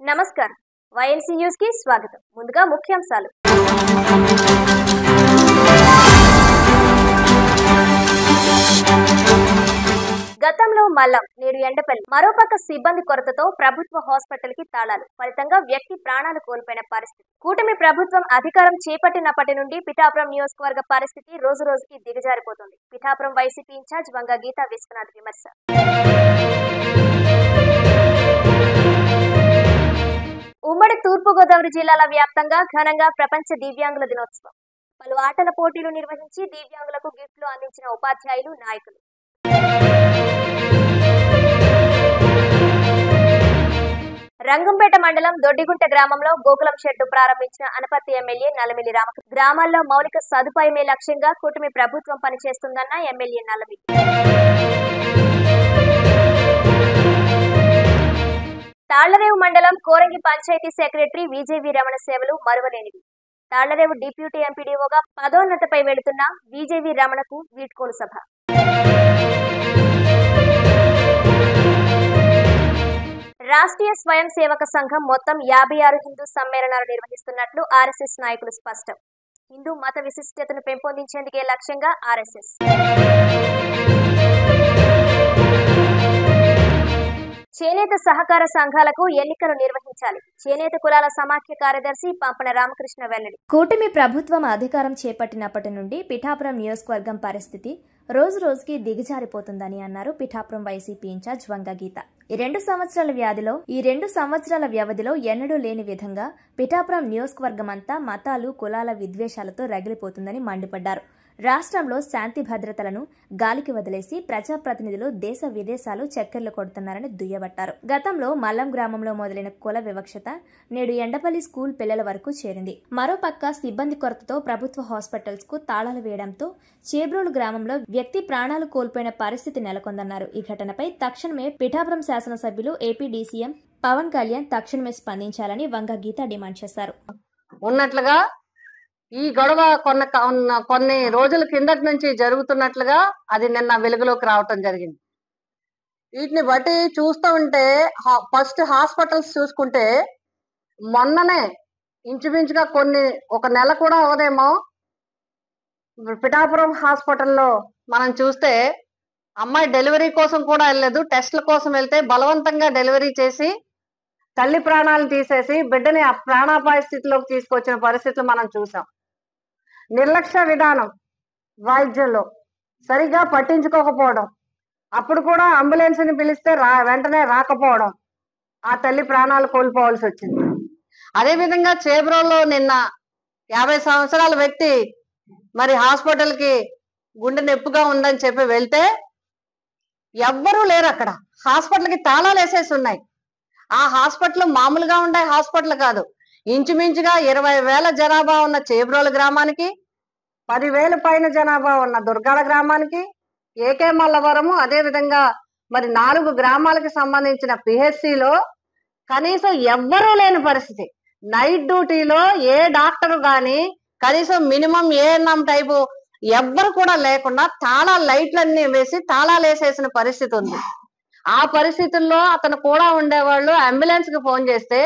నమస్కారం YNC news కి స్వాగతం. ముందుగా ముఖ్యాంశాలు. గతంలో మల్లం, నేడు ఎండపల్లి. మరోపక్క సిబ్బంది కొరతతో ప్రభుత్వ హాస్పిటల్ కి తాళాలు. ఫలితంగా వ్యక్తి ప్రాణాలు కోల్పోయిన పరిస్థితి. కూటమి ప్రభుత్వం అధికారం చేపట్టినప్పటి నుండి పిఠాపురం నియోజకవర్గ పరిస్థితి రోజు రోజుకి దిగజారిపోతుంది. పిఠాపురం వైసీపీ ఇన్ఛార్జ్ వంగ గీతా విశ్వనాథ్ విమర్శ. ఉమ్మడి తూర్పుగోదావరి జిల్లాల వ్యాప్తంగా ఘనంగా ప్రపంచ దివ్యాంగుల దినోత్సవం. పలు ఆటల పోటీలు నిర్వహించి దివ్యాంగులకు గిఫ్ట్లు అందించిన ఉపాధ్యాయులు, నాయకులు. రంగంపేట మండలం దొడ్డిగుంట గ్రామంలో గోకులం షెడ్డు ప్రారంభించిన అనపర్తి ఎమ్మెల్యే నల్లమిల్లి రామకృష్ణ. గ్రామాల్లో మౌలిక సదుపాయమే లక్ష్యంగా కూటమి ప్రభుత్వం పనిచేస్తుందన్న ఎమ్మెల్యే నల్లమిల్లి. తాళ్లరేవు మండలం కోరంగి పంచాయతీ సెక్రటరీ విజేవి రమణ సేవలు మరువలేనివి. తాళ్లరేవు డిప్యూటీ ఎంపీడీఓగా పదోన్నతిపై వెళుతున్న విజేవి రమణకు వీడ్కోలు సభ. రాష్ట్రీయ స్వయం సేవక సంఘం మొత్తం 56 హిందూ సమ్మేళనాలు నిర్వహిస్తున్నట్లు ఆర్ఎస్ఎస్ నాయకులు స్పష్టం. హిందూ మత విశిష్టతను పెంపొందించేందుకే లక్ష్యంగా ఆర్ఎస్ఎస్. చేనేత సహకార సంఘాలకు ఎన్నికలు నిర్వహించాలి. చేనేత కులాల సమాఖ్య కార్యదర్శి పంపన రామకృష్ణ వెల్లడి. కూటమి ప్రభుత్వం అధికారం చేపట్టినప్పటి నుండి పిఠాపురం నియోజకవర్గం పరిస్థితి రోజు రోజుకి దిగజారిపోతుందని అన్నారు పిఠాపురం వైసీపీ ఇన్ఛార్జ్ వంగ గీత. ఈ 2 సంవత్సరాల వ్యవధిలో ఎన్నడూ లేని విధంగా పిఠాపురం నియోజకవర్గం అంతా మతాలు, కులాల విద్వేషాలతో రగిలిపోతుందని మండిపడ్డారు. రాష్ట్రంలో శాంతి భద్రతలను గాలికి వదిలేసి ప్రజాప్రతినిధులు దేశ విదేశాలు చక్కెర్లు కొడుతున్నారని దుయ్యబట్టారు. గతంలో మల్లం గ్రామంలో మొదలైన కుల వివక్షత నేడు ఎండపల్లి స్కూల్ పిల్లల వరకు చేరింది. మరోపక్క సిబ్బంది కొరతతో ప్రభుత్వ హాస్పిటల్స్ కు తాళాలు వేయడంతో చేబ్రోలు గ్రామంలో వ్యక్తి ప్రాణాలు కోల్పోయిన పరిస్థితి నెలకొందన్నారు. ఈ ఘటనపై తక్షణమే పిఠాపురం శాసనసభ్యులు ఏపీ డీసీఎం పవన్ కళ్యాణ్ తక్షణమే స్పందించాలని వంగ గీత డిమాండ్ చేశారు. ఉన్నట్లుగా ఈ గొడవ కొన్ని రోజుల కిందటి నుంచి జరుగుతున్నట్లుగా అది నిన్న వెలుగులోకి రావటం జరిగింది. వీటిని బట్టి చూస్తూ ఉంటే ఫస్ట్ హాస్పిటల్స్ చూసుకుంటే మొన్ననే ఇంచుమించుగా ఒక నెల కూడా అవదేమో పిఠాపురం హాస్పిటల్లో మనం చూస్తే అమ్మాయి డెలివరీ కోసం కూడా వెళ్ళలేదు, టెస్ట్ల కోసం వెళ్తే బలవంతంగా డెలివరీ చేసి తల్లి ప్రాణాలను తీసేసి బిడ్డని ఆ ప్రాణాపాయ స్థితిలోకి తీసుకొచ్చిన పరిస్థితులు మనం చూసాం. నిర్లక్ష్య విధానం వైద్యంలో సరిగా పట్టించుకోకపోవడం, అప్పుడు కూడా అంబులెన్స్ని పిలిస్తే వెంటనే రాకపోవడం, ఆ తల్లి ప్రాణాలు కోల్పోవాల్సి వచ్చింది. అదేవిధంగా చేబ్రోల్లో నిన్న 50 సంవత్సరాల వ్యక్తి మరి హాస్పిటల్కి గుండె నొప్పిగా ఉందని చెప్పి వెళ్తే ఎవ్వరూ లేరు. అక్కడ హాస్పిటల్కి తాళాలు వేసేసి ఉన్నాయి. ఆ హాస్పిటల్ మామూలుగా ఉండే హాస్పిటల్ కాదు. ఇంచుమించుగా 20,000 జనాభా ఉన్న చేబ్రోలు గ్రామానికి, 10,000 పైన జనాభా ఉన్న దుర్గాల గ్రామానికి, ఏకే మల్లవరము, అదేవిధంగా మరి 4 గ్రామాలకు సంబంధించిన పిహెచ్సిలో కనీసం ఎవ్వరూ లేని పరిస్థితి. నైట్ డ్యూటీలో ఏ డాక్టర్ కానీ కనీసం మినిమం ఏఎన్ఎం టైపు ఎవ్వరు కూడా లేకుండా లైట్లన్నీ వేసి తాళాలు వేసేసిన పరిస్థితి ఉంది. ఆ పరిస్థితుల్లో అతను కూడా ఉండేవాళ్ళు అంబులెన్స్ కి ఫోన్ చేస్తే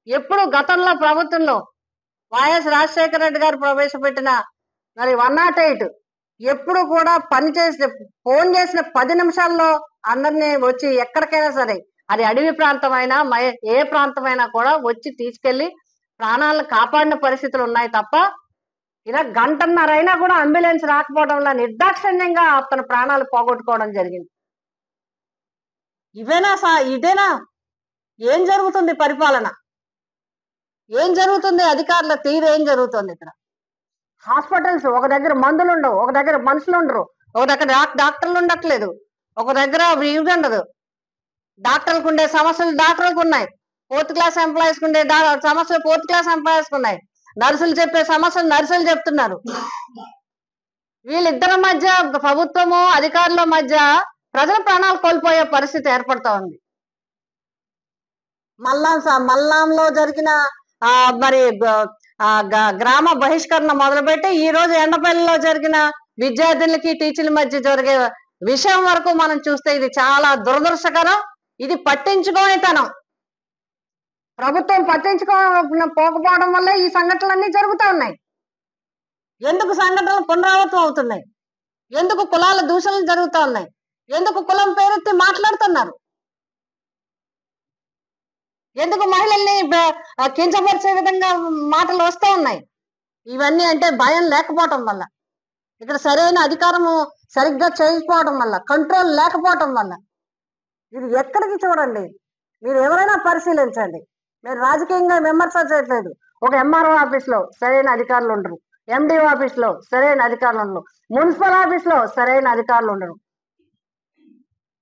ఎప్పుడు గతంలో ప్రభుత్వంలో వైఎస్ రాజశేఖర రెడ్డి గారు ప్రవేశపెట్టిన మరి 108 ఎప్పుడు కూడా ఫోన్ చేసిన 10 నిమిషాల్లో అందరినీ వచ్చి ఎక్కడికైనా సరే, అది అడవి ప్రాంతమైనా ఏ ప్రాంతమైనా కూడా వచ్చి తీసుకెళ్లి ప్రాణాలను కాపాడిన పరిస్థితులు ఉన్నాయి తప్ప ఇలా 1.5 గంట అయినా కూడా అంబులెన్స్ రాకపోవడం వల్ల నిర్దాక్షిణ్యంగా అతను ప్రాణాలు పోగొట్టుకోవడం జరిగింది. ఇదేనా ఏం జరుగుతుంది? పరిపాలన ఏం జరుగుతుంది? అధికారుల తీరు ఏం జరుగుతుంది? ఇక్కడ హాస్పిటల్స్ ఒక దగ్గర మందులు ఉండవు, ఒక దగ్గర మనుషులు ఉండరు, ఒక దగ్గర డాక్టర్లు ఉండట్లేదు, ఒక దగ్గర ఇవి ఉండదు. డాక్టర్లకు ఉండే సమస్యలు డాక్టర్లకు ఉన్నాయి, 4th క్లాస్ ఎంప్లాయీస్కి ఉండే సమస్యలు 4th క్లాస్ ఎంప్లాయీస్కి ఉన్నాయి, నర్సులు చెప్పే సమస్యలు నర్సులు చెప్తున్నారు. వీళ్ళిద్దరి మధ్య, ప్రభుత్వము అధికారుల మధ్య ప్రజల ప్రాణాలు కోల్పోయే పరిస్థితి ఏర్పడుతూ ఉంది. మల్లాంలో జరిగిన మరి గ్రామ బహిష్కరణ మొదలుపెట్టి ఈ రోజు ఎండపల్లిలో జరిగిన విద్యార్థులకి టీచర్ల మధ్య జరిగే విషయం వరకు మనం చూస్తే ఇది చాలా దురదృష్టకరం. ఇది పట్టించుకోనితనం. ప్రభుత్వం పట్టించుకోకపోవడం వల్ల ఈ సంఘటనలన్నీ జరుగుతూ ఉన్నాయి. ఎందుకు సంఘటనలు పునరావృతం అవుతున్నాయి? ఎందుకు కులాల దూషణలు జరుగుతూ ఉన్నాయి? ఎందుకు కులం పేరెత్తి మాట్లాడుతున్నారు? ఎందుకు మహిళల్ని కించపరిచే విధంగా మాటలు వస్తూ ఉన్నాయి? ఇవన్నీ అంటే భయం లేకపోవటం వల్ల, ఇక్కడ సరైన అధికారము సరిగ్గా చేయకపోవడం వల్ల, కంట్రోల్ లేకపోవటం వల్ల. ఇది ఎక్కడికి చూడండి, మీరు ఎవరైనా పరిశీలించండి. మీరు రాజకీయంగా విమర్శ చేయట్లేదు. ఒక ఎంఆర్ఓ ఆఫీస్లో సరైన అధికారులు ఉండరు, ఎండిఓ ఆఫీస్లో సరైన అధికారులు ఉండరు, మున్సిపల్ ఆఫీస్లో సరైన అధికారులు ఉండరు.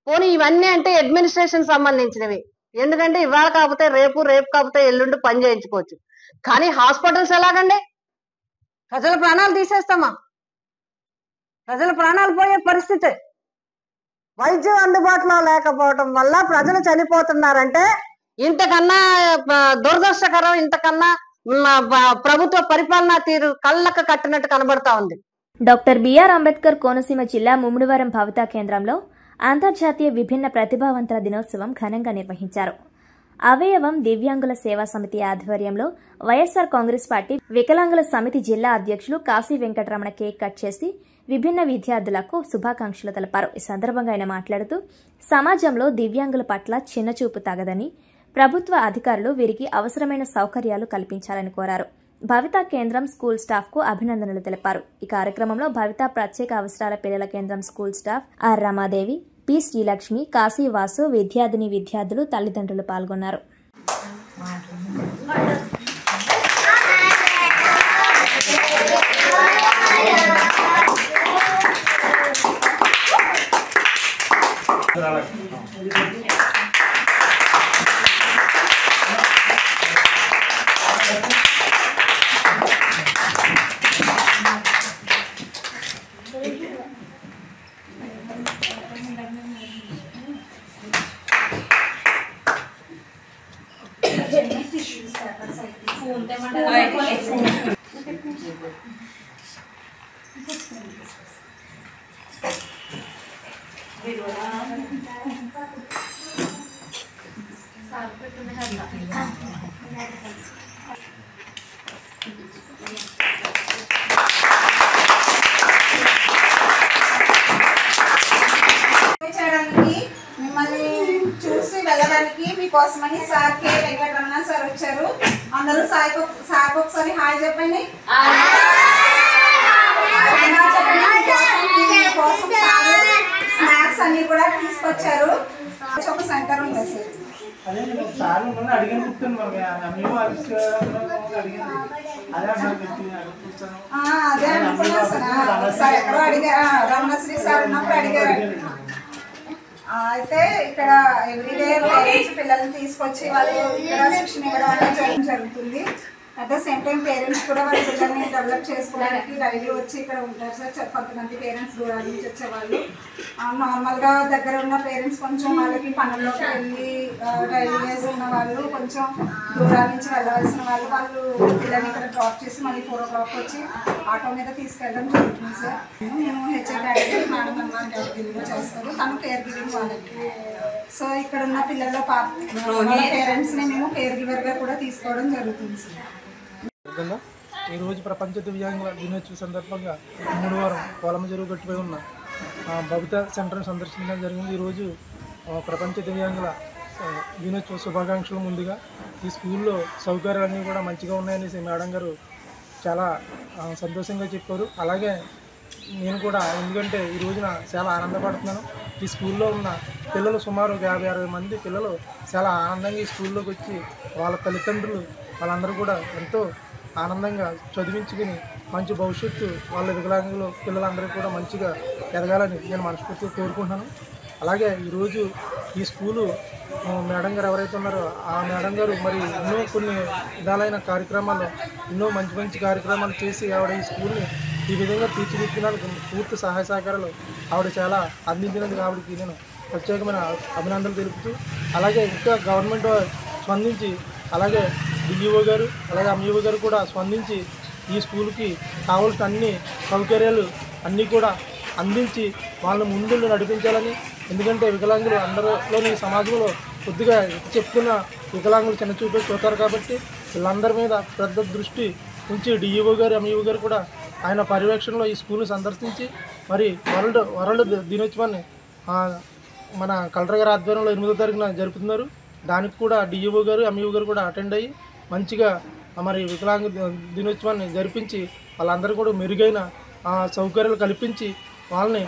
పోనీ ఇవన్నీ అంటే అడ్మినిస్ట్రేషన్ సంబంధించినవి. ఎందుకంటే ఇవాళ కాకపోతే రేపు, రేపు కాకపోతే ఎల్లుండి పని చేయించుకోవచ్చు. కానీ హాస్పిటల్స్ ఎలాగండి? ప్రజల ప్రాణాలు తీసేస్తామా? ప్రజల ప్రాణాలు పోయే పరిస్థితి. వైద్యం అందుబాటులో లేకపోవటం వల్ల ప్రజలు చనిపోతున్నారంటే ఇంతకన్నా దురదృష్టకరం, ఇంతకన్నా ప్రభుత్వ పరిపాలనా తీరు కళ్ళకు కట్టినట్టు కనబడతా ఉంది. డాక్టర్ బిఆర్ అంబేద్కర్ కోనసీమ జిల్లా ముమ్మిడివరం భవితా కేంద్రంలో అంతర్జాతీయ విభిన్న ప్రతిభావంతుల దినోత్సవం ఘనంగా నిర్వహించారు. అవయవం దివ్యాంగుల సేవా సమితి ఆధ్వర్యంలో వైఎస్సార్ కాంగ్రెస్ పార్టీ వికలాంగుల సమితి జిల్లా అధ్యక్షులు కాశీ వెంకటరమణ కేక్ కట్ చేసి విభిన్న విద్యార్థులకు శుభాకాంక్షలు తెలిపారు. ఈ సందర్భంగా ఆయన మాట్లాడుతూ సమాజంలో దివ్యాంగుల పట్ల చిన్నచూపు తగదని, ప్రభుత్వ అధికారులు వీరికి అవసరమైన సౌకర్యాలు కల్పించాలని కోరారు. భవితా కేంద్రం స్కూల్ స్టాఫ్ కు అభినందనలు తెలిపారు. ఈ కార్యక్రమంలో భవితా ప్రత్యేక అవసరాల పిల్లల కేంద్రం school staff R Ramadevi, P Srilakshmi, Kasi Vasu, విద్యార్థిని విద్యార్థులు, తల్లిదండ్రులు పాల్గొన్నారు. మిమ్మల్ని చూసి వెళ్ళడానికి మీకోసమని సార్ కే వెంకటరమణ సార్ వచ్చారు. అందరూ సార్ ఒకసారి హాయ్ చెప్పండి. స్నాక్స్ అన్ని కూడా తీసుకొచ్చారు. ఒక సెంటర్ ఉంది సార్. అదే అనుకున్నా సార్, ఎక్కడో అడిగా, రమణశ్రీ సార్ ఉన్నప్పుడు అడిగారు. అయితే ఇక్కడ ఎవ్రీడే పేరెంట్స్ పిల్లల్ని తీసుకొచ్చి వాళ్ళు ఇక్కడ శిక్షణ ఇవ్వడం అనేది జరుగుతుంది. At the same time parents కూడా వాళ్ళ పిల్లల్ని డెవలప్ చేసుకోవడానికి డైలీ వచ్చి ఇక్కడ ఉంటారు సార్. కొంతమంది పేరెంట్స్ దూరాల నుంచి వచ్చేవాళ్ళు, నార్మల్గా దగ్గర ఉన్న పేరెంట్స్ కొంచెం వాళ్ళకి పనుల్లోకి వెళ్ళి డైలీ వేస్ ఉన్న వాళ్ళు, కొంచెం దూరాల నుంచి వెళ్ళవలసిన వాళ్ళు, వాళ్ళు పిల్లల్ని ఇక్కడ డ్రాప్ చేసి మళ్ళీ 4 o'clock వచ్చి ఆటో మీద తీసుకెళ్ళడం జరుగుతుంది సార్. నేను హెచ్ఐ కేటగిరీ, మేడం అమ్మ కేటగిరీలో చేస్తారు, తను కేర్ గివింగ్ వాళ్ళకి. సో ఇక్కడ ఉన్న పిల్లల్లో పేరెంట్స్ని మేము కేర్ గివర్గా కూడా తీసుకోవడం జరుగుతుంది సార్. ఈరోజు ప్రపంచ దివ్యాంగుల దినోత్సవం సందర్భంగా ముమ్మిడివరం కోలమ్మ చెరువు గట్టుపై ఉన్న భవితా సెంటర్ను సందర్శించడం జరిగింది. ఈరోజు ప్రపంచ దివ్యాంగుల దినోత్సవ శుభాకాంక్షలు. ముందుగా ఈ స్కూల్లో సౌకర్యాలన్నీ కూడా మంచిగా ఉన్నాయనేసి మేడం గారు చాలా సంతోషంగా చెప్పారు. అలాగే నేను కూడా, ఎందుకంటే ఈ రోజున చాలా ఆనందపడుతున్నాను. ఈ స్కూల్లో ఉన్న పిల్లలు సుమారు 50-60 మంది పిల్లలు చాలా ఆనందంగా ఈ స్కూల్లోకి వచ్చి వాళ్ళ తల్లిదండ్రులు వాళ్ళందరూ కూడా ఎంతో ఆనందంగా చదివించుకుని మంచి భవిష్యత్తు వాళ్ళ వికలాంగులు పిల్లలందరూ కూడా మంచిగా ఎదగాలని నేను మనస్ఫూర్తిగా కోరుకుంటున్నాను. అలాగే ఈరోజు ఈ స్కూలు మేడం గారు ఎవరైతే ఉన్నారో ఆ మేడం గారు మరి ఎన్నో కొన్ని విధాలైన కార్యక్రమాలు, ఎన్నో మంచి మంచి కార్యక్రమాలు చేసి ఆవిడ ఈ స్కూల్ని ఈ విధంగా తీర్చిదిద్దడానికి పూర్తి సహాయ సహకారాలు ఆవిడ చాలా అందించినందుకు ఆవిడకి నేను ప్రత్యేకమైన అభినందనలు తెలుపుతూ, అలాగే ఇంకా గవర్నమెంట్ స్పందించి, అలాగే డిఈఓ గారు అలాగే ఎంఈఓ గారు కూడా స్పందించి ఈ స్కూల్కి కావాల్సిన అన్ని సౌకర్యాలు అన్నీ కూడా అందించి వాళ్ళని ముందు నడిపించాలని. ఎందుకంటే వికలాంగులు అందరిలోని సమాజంలో కొద్దిగా చెప్పుకున్న వికలాంగులు చిన్న చూపే చూస్తారు కాబట్టి వీళ్ళందరి మీద పెద్ద దృష్టి ఉంచి డిఈఓ గారు ఎంఈఓ గారు కూడా ఆయన పర్యవేక్షణలో ఈ స్కూల్ని సందర్శించి మరి వరల్డ్ దినోత్సవాన్ని మన కలెక్టర్ గారి ఆధ్వర్యంలో 8వ తారీఖున జరుపుతున్నారు. దానికి కూడా డిఈఓ గారు ఎంఈఓ గారు కూడా అటెండ్ అయ్యి మంచిగా మరి వికలాంగ దినోత్సవాన్ని జరిపించి వాళ్ళందరూ కూడా మెరుగైన సౌకర్యాలు కల్పించి వాళ్ళని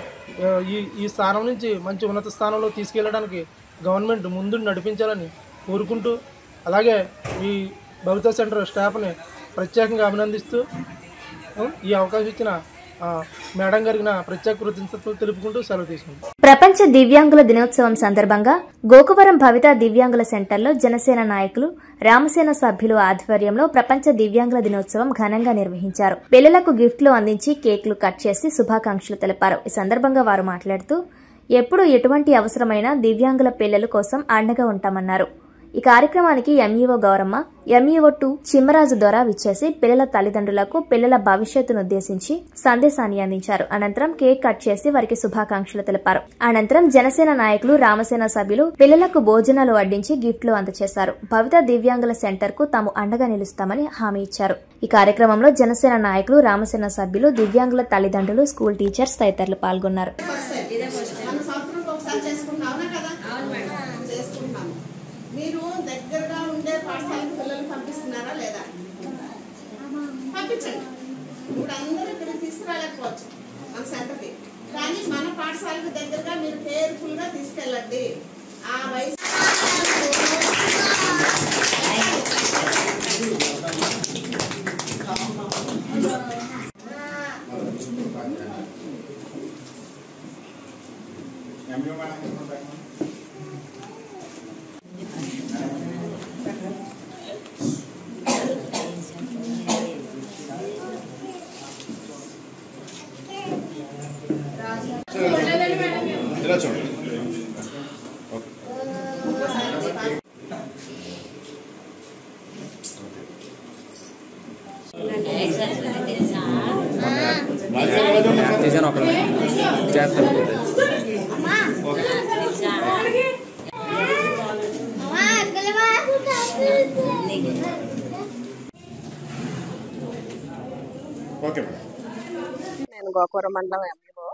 ఈ స్థానం నుంచి మంచి ఉన్నత స్థానంలో తీసుకెళ్ళడానికి గవర్నమెంట్ ముందు నడిపించాలని కోరుకుంటూ, అలాగే ఈ భవిత సెంటర్ స్టాఫ్ని ప్రత్యేకంగా అభినందిస్తూ ఈ అవకాశం ఇచ్చిన మేడం గారికి నా ప్రత్యేక కృతజ్ఞతలు తెలుపుకుంటూ సెలవు తీసుకుంటాం. ప్రపంచ దివ్యాంగుల దినోత్సవం సందర్భంగా గోకవరం భవిత దివ్యాంగుల సెంటర్లో జనసేన నాయకులు, రామసేన సభ్యులు ఆధ్వర్యంలో ప్రపంచ దివ్యాంగుల దినోత్సవం ఘనంగా నిర్వహించారు. పిల్లలకు గిఫ్ట్లు అందించి కేక్లు కట్ చేసి శుభాకాంక్షలు తెలిపారు. ఈ సందర్భంగా వారు మాట్లాడుతూ ఎప్పుడు ఎటువంటి అవసరమైన దివ్యాంగుల పిల్లల కోసం అండగా ఉంటామన్నారు. ఈ కార్యక్రమానికి ఎంఈఓ గౌరమ్మ, ఎంఈఓ 2 చిమ్మరాజు ద్వారా విచ్చేసి పిల్లల తల్లిదండ్రులకు పిల్లల భవిష్యత్తును ఉద్దేశించి సందేశాన్ని అందించారు. అనంతరం కేక్ కట్ చేసి వారికి శుభాకాంక్షలు తెలిపారు. అనంతరం జనసేన నాయకులు, రామసేన సభ్యులు పిల్లలకు భోజనాలు వడ్డించి గిఫ్ట్లు అందజేశారు. భవిత దివ్యాంగుల సెంటర్ కు తాము అండగా నిలుస్తామని హామీ ఇచ్చారు. ఈ కార్యక్రమంలో జనసేన నాయకులు, రామసేన సభ్యులు, దివ్యాంగుల తల్లిదండ్రులు, స్కూల్ టీచర్స్ తదితరులు పాల్గొన్నారు. మీరు దగ్గరగా ఉండే పాఠశాలకు పిల్లలు పంపిస్తున్నారా లేదా? పంపించండి. ఇప్పుడు అందరూ ఇక్కడికి తీసుకురాలేకపోవచ్చు మన సెంటర్కి, కానీ మన పాఠశాలకు దగ్గరగా మీరు కేర్ఫుల్గా తీసుకెళ్ళండి. ఆ వయసు నేను గోకవరం మండలం ఎంఈఓ.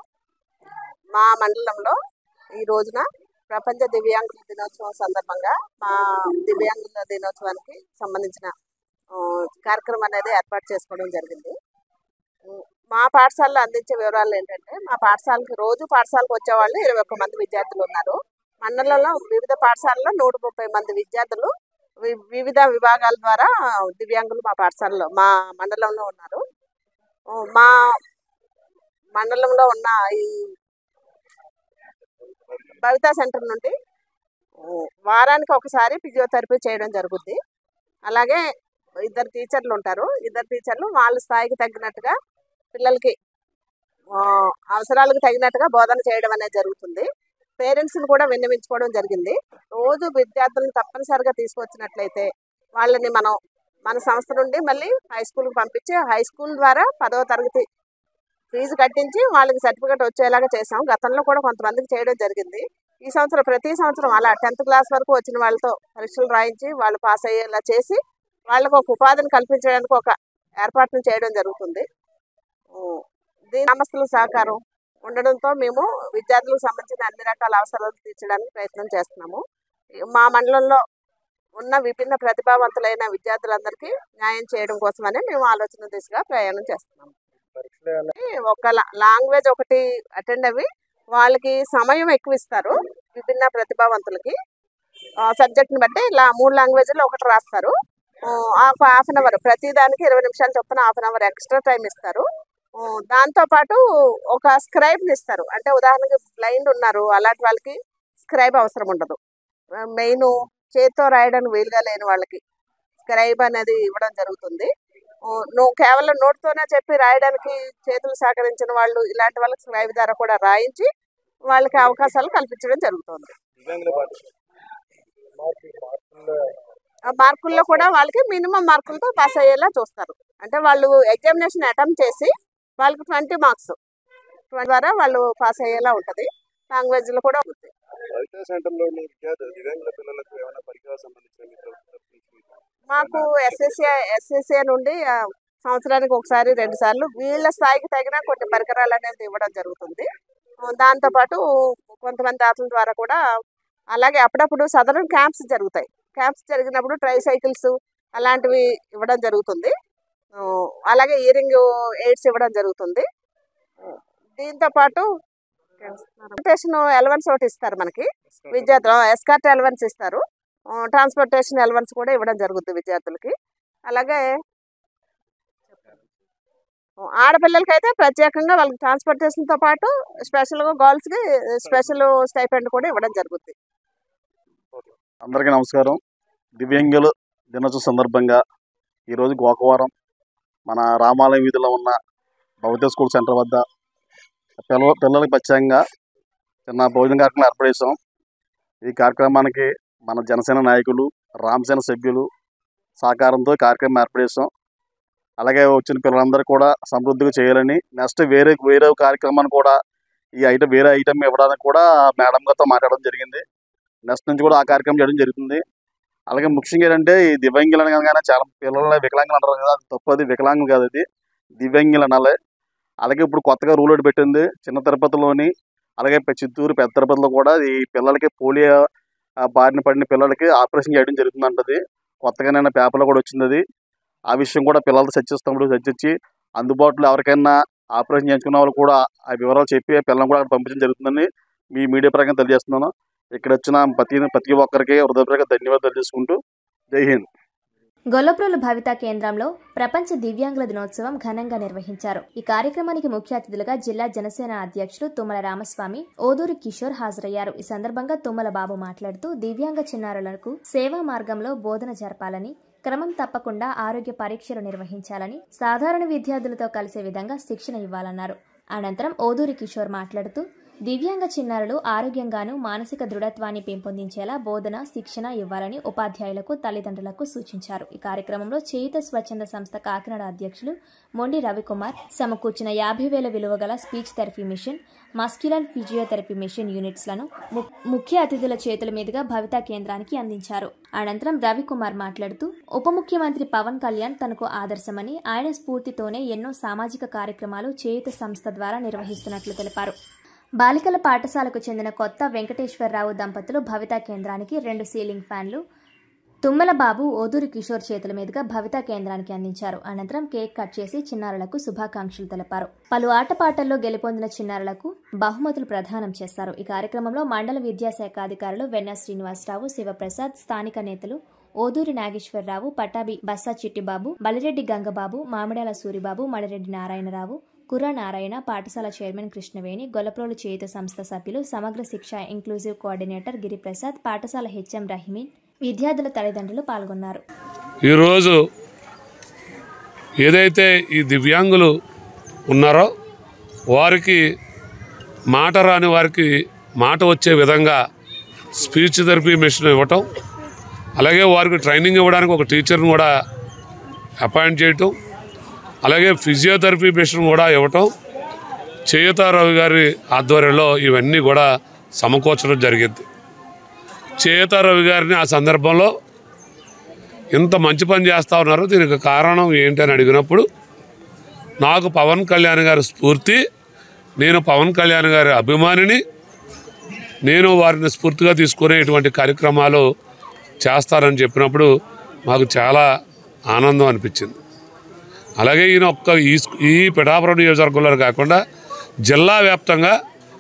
మా మండలంలో ఈ రోజున ప్రపంచ దివ్యాంగుల దినోత్సవం సందర్భంగా మా దివ్యాంగుల దినోత్సవానికి సంబంధించిన కార్యక్రమం అనేది ఏర్పాటు చేసుకోవడం జరిగింది. మా పాఠశాలలో అందించే వివరాలు ఏంటంటే, మా పాఠశాలకు రోజు పాఠశాలకు వచ్చేవాళ్ళు 21 మంది విద్యార్థులు ఉన్నారు. మండలంలో వివిధ పాఠశాలలో 130 మంది విద్యార్థులు వివిధ విభాగాల ద్వారా దివ్యాంగులు మా పాఠశాలలో మా మండలంలో ఉన్నారు. మా మండలంలో ఉన్న ఈ భవితా సెంటర్ నుండి వారానికి ఒకసారి ఫిజియోథెరపీ చేయడం జరుగుద్ది. అలాగే 2 టీచర్లు ఉంటారు. 2 టీచర్లు వాళ్ళ స్థాయికి తగ్గినట్టుగా పిల్లలకి అవసరాలకు తగినట్టుగా బోధన చేయడం అనేది జరుగుతుంది. పేరెంట్స్ని కూడా విన్నవించుకోవడం జరిగింది. రోజు విద్యార్థులను తప్పనిసరిగా తీసుకొచ్చినట్లయితే వాళ్ళని మన సంస్థ నుండి మళ్ళీ హై స్కూల్కి పంపించి హై స్కూల్ ద్వారా 10వ తరగతి ఫీజు కట్టించి వాళ్ళకి సర్టిఫికేట్ వచ్చేలాగా చేసాం. గతంలో కూడా కొంతమందికి చేయడం జరిగింది. ఈ సంవత్సరం ప్రతి సంవత్సరం అలా 10th క్లాస్ వరకు వచ్చిన వాళ్ళతో పరీక్షలు రాయించి వాళ్ళు పాస్ అయ్యేలా చేసి వాళ్ళకు ఒక ఉపాధిని కల్పించడానికి ఒక ఏర్పాటును చేయడం జరుగుతుంది. దీని గ్రామస్తుల సహకారం ఉండడంతో మేము విద్యార్థులకు సంబంధించిన అన్ని రకాల అవసరాలు తీర్చడానికి ప్రయత్నం చేస్తున్నాము. మా మండలంలో ఉన్న విభిన్న ప్రతిభావంతులైన విద్యార్థులందరికీ న్యాయం చేయడం కోసమనే మేము ఆలోచన దిశగా ప్రయాణం చేస్తున్నాము. ఒక లాంగ్వేజ్ ఒకటి అటెండ్ అవి వాళ్ళకి సమయం ఎక్కువ ఇస్తారు. విభిన్న ప్రతిభావంతులకి సబ్జెక్ట్ని బట్టి ఇలా 3 లాంగ్వేజ్లో ఒకటి రాస్తారు. హాఫ్ అన్ అవర్ ప్రతి దానికి 20 నిమిషాలు చొప్పున half an hour extra time ఇస్తారు. దాంతోపాటు ఒక స్క్రైబ్ని ఇస్తారు. అంటే ఉదాహరణకి బ్లైండ్ ఉన్నారు, అలాంటి వాళ్ళకి స్క్రైబ్ అవసరం ఉండదు. మెయిన్ చేతితో రాయడానికి వీలుగా లేని వాళ్ళకి స్క్రైబ్ అనేది ఇవ్వడం జరుగుతుంది. నువ్వు కేవలం నోట్తోనే చెప్పి రాయడానికి చేతులు సహకరించిన వాళ్ళు ఇలాంటి వాళ్ళకి స్క్రైబ్ ద్వారా కూడా రాయించి వాళ్ళకి అవకాశాలు కల్పించడం జరుగుతుంది. మార్కుల్లో కూడా వాళ్ళకి మినిమం మార్కులతో పాస్ అయ్యేలా చూస్తారు. అంటే వాళ్ళు ఎగ్జామినేషన్ అటెంప్ట్ చేసి వాళ్ళకి 20 మార్క్స్ ద్వారా వాళ్ళు పాస్ అయ్యేలా ఉంటుంది. లాంగ్వేజ్లో కూడా ఉంటుంది. భవిత సెంటర్లోని దివ్యాంగుల పిల్లలకు ఏమైనా పరికరాలు సంబంధించిన మాకు ఎస్ఎస్ఏ నుండి సంవత్సరానికి ఒకసారి 2 సార్లు వీళ్ళ స్థాయికి తగిన కొన్ని పరికరాలు అనేది ఇవ్వడం జరుగుతుంది. దాంతోపాటు కొంతమంది దాతల ద్వారా కూడా అలాగే అప్పుడప్పుడు సదరన్ క్యాంప్స్ జరుగుతాయి. క్యాంప్స్ జరిగినప్పుడు ట్రైసైకిల్స్ అలాంటివి ఇవ్వడం జరుగుతుంది. అలాగే ఇయరింగ్ ఎయిడ్స్ ఇవ్వడం జరుగుతుంది. దీంతో పాటు ట్రాన్స్పోర్టేషన్ అలవెన్స్ ఒకటి ఇస్తారు మనకి విద్యార్థులు, ఎస్కార్ట్ అలవెన్స్ ఇస్తారు. ట్రాన్స్పోర్టేషన్ అలవెన్స్ కూడా ఇవ్వడం జరుగుతుంది విద్యార్థులకి. అలాగే ఆడపిల్లలకి అయితే ప్రత్యేకంగా వాళ్ళకి ట్రాన్స్పోర్టేషన్తో పాటు స్పెషల్గా గర్ల్స్కి స్పెషల్ స్టైపెండ్ కూడా ఇవ్వడం జరుగుతుంది. అందరికీ నమస్కారం. దివ్యాంగుల దినోత్సవం సందర్భంగా ఈరోజు గోకవరం మన రామాలయం వీధిలో ఉన్న భవిత స్కూల్ సెంటర్ వద్ద పిల్లలకు ప్రత్యేకంగా చిన్న భోజన కార్యక్రమం ఏర్పాటు చేసాం. ఈ కార్యక్రమానికి మన జనసేన నాయకులు, రామసేన సభ్యులు సహకారంతో కార్యక్రమం ఏర్పాటు చేసాం. అలాగే వచ్చిన పిల్లలందరూ కూడా సమృద్ధిగా చేయాలని, నెక్స్ట్ వేరే కార్యక్రమాన్ని కూడా వేరే ఐటమ్ ఇవ్వడానికి కూడా మేడం గారితో మాట్లాడడం జరిగింది. నెక్స్ట్ నుంచి కూడా ఆ కార్యక్రమం చేయడం జరుగుతుంది. అలాగే ముఖ్యంగా ఏంటంటే ఈ దివ్యాంగులు అనగానే చాలా పిల్లలు వికలాంగులు అంటారు కదా, అది తప్పు. అది వికలాంగులు కాదు, అది దివ్యాంగులు అనాలి. అలాగే ఇప్పుడు కొత్తగా రూల్ ఒకటి పెట్టింది చిన్న తిరుపతిలోని, అలాగే చిత్తూరు పెద్ద తిరుపతిలో కూడా ఈ పిల్లలకి పోలియో బారిన పడిన పిల్లలకి ఆపరేషన్ చేయడం జరుగుతుందంటది. కొత్తగా నేను పేపర్లో కూడా వచ్చింది అది. ఆ విషయం కూడా పిల్లలతో చర్చించి అందుబాటులో ఎవరికైనా ఆపరేషన్ చేయించుకున్న వాళ్ళు కూడా ఆ వివరాలు చెప్పి పిల్లలను కూడా అక్కడ పంపించడం జరుగుతుందని మీ మీడియా ప్రకారం తెలియజేస్తున్నాను. ఇక్కడ వచ్చిన ప్రతి ఒక్కరికి హృదయపూర్వక ధన్యవాదాలు తెలుసుకుంటూ జై హింద్. గొల్లప్రోలు భవిత కేంద్రంలో ప్రపంచ దివ్యాంగుల దినోత్సవం ఘనంగా నిర్వహించారు. ఈ కార్యక్రమానికి ముఖ్య అతిథులుగా జిల్లా జనసేన అధ్యక్షులు తుమ్మల రామస్వామి, ఓదూరి కిషోర్ హాజరయ్యారు. ఈ సందర్భంగా తుమ్మల బాబు మాట్లాడుతూ దివ్యాంగ చిన్నారులకు సేవా మార్గంలో బోధన జరపాలని, క్రమం తప్పకుండా ఆరోగ్య పరీక్షలు నిర్వహించాలని, సాధారణ విద్యార్థులతో కలిసే విధంగా శిక్షణ ఇవ్వాలన్నారు. అనంతరం ఓదూరి కిషోర్ మాట్లాడుతూ దివ్యాంగ చిన్నారులు ఆరోగ్యంగాను మానసిక దృఢత్వాన్ని పెంపొందించేలా బోధన, శిక్షణ ఇవ్వాలని ఉపాధ్యాయులకు, తల్లిదండ్రులకు సూచించారు. ఈ కార్యక్రమంలో చేయుత స్వచ్ఛంద సంస్థ కాకినాడ అధ్యక్షులు మొండి రవికుమార్ సమకూర్చిన 50,000 విలువ గల speech therapy machine, muscular physiotherapy machine యూనిట్స్లను ముఖ్య అతిథుల చేతుల మీదుగా భవిత కేంద్రానికి అందించారు. అనంతరం రవికుమార్ మాట్లాడుతూ ఉప ముఖ్యమంత్రి పవన్ కళ్యాణ్ తనకు ఆదర్శమని, ఆయన స్ఫూర్తితోనే ఎన్నో సామాజిక కార్యక్రమాలు చేయుత సంస్థ ద్వారా నిర్వహిస్తున్నట్లు తెలిపారు. బాలికల పాఠశాలకు చెందిన కొత్త వెంకటేశ్వరరావు దంపతులు భవిత కేంద్రానికి 2 సీలింగ్ ఫ్యాన్లు తుమ్మల బాబు, ఓదూరి కిషోర్ చేతుల మీదుగా భవిత కేంద్రానికి అందించారు. అనంతరం కేక్ కట్ చేసి చిన్నారులకు శుభాకాంక్షలు తెలిపారు. పలు ఆటపాటల్లో గెలుపొందిన చిన్నారులకు బహుమతులు ప్రదానం చేశారు. ఈ కార్యక్రమంలో మండల విద్యాశాఖ అధికారులు వెన్న శ్రీనివాసరావు, శివప్రసాద్, స్థానిక నేతలు ఓదూరి నాగేశ్వరరావు, పట్టాభి బస్సా చిట్టిబాబు, బలిరెడ్డి గంగబాబు, మామిడాల సూరిబాబు, మడిరెడ్డి నారాయణరావు, కుర్ర నారాయణ, పాఠశాల చైర్మన్ కృష్ణవేణి, గొల్లప్రోలు చేయుత సంస్థ సభ్యులు, సమగ్ర శిక్ష ఇంక్లూజివ్ కోఆర్డినేటర్ గిరిప్రసాద్, పాఠశాల హెచ్ఎం రహీమీన్, విద్యార్థుల తల్లిదండ్రులు పాల్గొన్నారు. ఈరోజు ఏదైతే ఈ దివ్యాంగులు ఉన్నారో వారికి మాట రాని వారికి మాట వచ్చే విధంగా స్పీచ్ థెరపీ మిషన్ ఇవ్వటం, అలాగే వారికి ట్రైనింగ్ ఇవ్వడానికి ఒక టీచర్ని కూడా అపాయింట్ చేయటం, అలాగే ఫిజియోథెరపీ మిషన్ కూడా ఇవ్వటం, చేయుత రవి గారి ఆధ్వర్యంలో ఇవన్నీ కూడా సమకూర్చడం జరిగింది. చేయుత రవి గారిని ఆ సందర్భంలో ఇంత మంచి పని చేస్తూ ఉన్నారు, దీనికి కారణం ఏంటని అడిగినప్పుడు నాకు పవన్ కళ్యాణ్ గారి స్ఫూర్తి, నేను పవన్ కళ్యాణ్ గారి అభిమానిని, నేను వారిని స్ఫూర్తిగా తీసుకునే ఇటువంటి కార్యక్రమాలు చేస్తారని చెప్పినప్పుడు మాకు చాలా ఆనందం అనిపించింది. అలాగే ఈయన ఈ పిఠాపురం నియోజకవర్గంలో కాకుండా జిల్లా వ్యాప్తంగా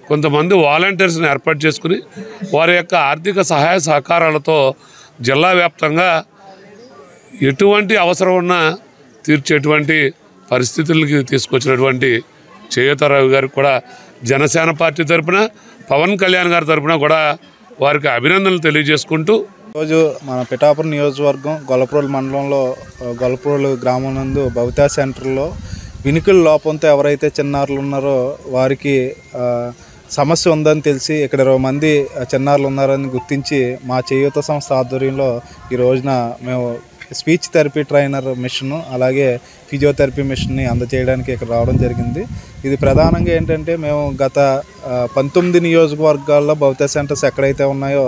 కొంతమంది వాలంటీర్స్ని ఏర్పాటు చేసుకుని వారి యొక్క ఆర్థిక సహాయ సహకారాలతో జిల్లా వ్యాప్తంగా ఎటువంటి అవసరం ఉన్నా తీర్చేటువంటి పరిస్థితులకి తీసుకొచ్చినటువంటి చేయుత రవి గారికి కూడా జనసేన పార్టీ తరఫున, పవన్ కళ్యాణ్ గారి తరఫున కూడా వారికి అభినందనలు తెలియజేసుకుంటూ ఈరోజు మన పిఠాపురం నియోజకవర్గం గొల్లప్రోలు మండలంలో గొల్లప్రోలు గ్రామం నందు భవిత సెంటర్లో వినికిడి లోపంతో ఎవరైతే చిన్నారులు ఉన్నారో వారికి సమస్య ఉందని తెలిసి ఇక్కడ 20 మంది చిన్నారులు ఉన్నారని గుర్తించి మా చేయూత సంస్థ ఆధ్వర్యంలో ఈ రోజున మేము స్పీచ్ థెరపీ ట్రైనర్ మిషన్, అలాగే ఫిజియోథెరపీ మిషన్ని అందజేయడానికి ఇక్కడ రావడం జరిగింది. ఇది ప్రధానంగా ఏంటంటే మేము గత 19 నియోజకవర్గాల్లో భవితా సెంటర్స్ ఎక్కడైతే ఉన్నాయో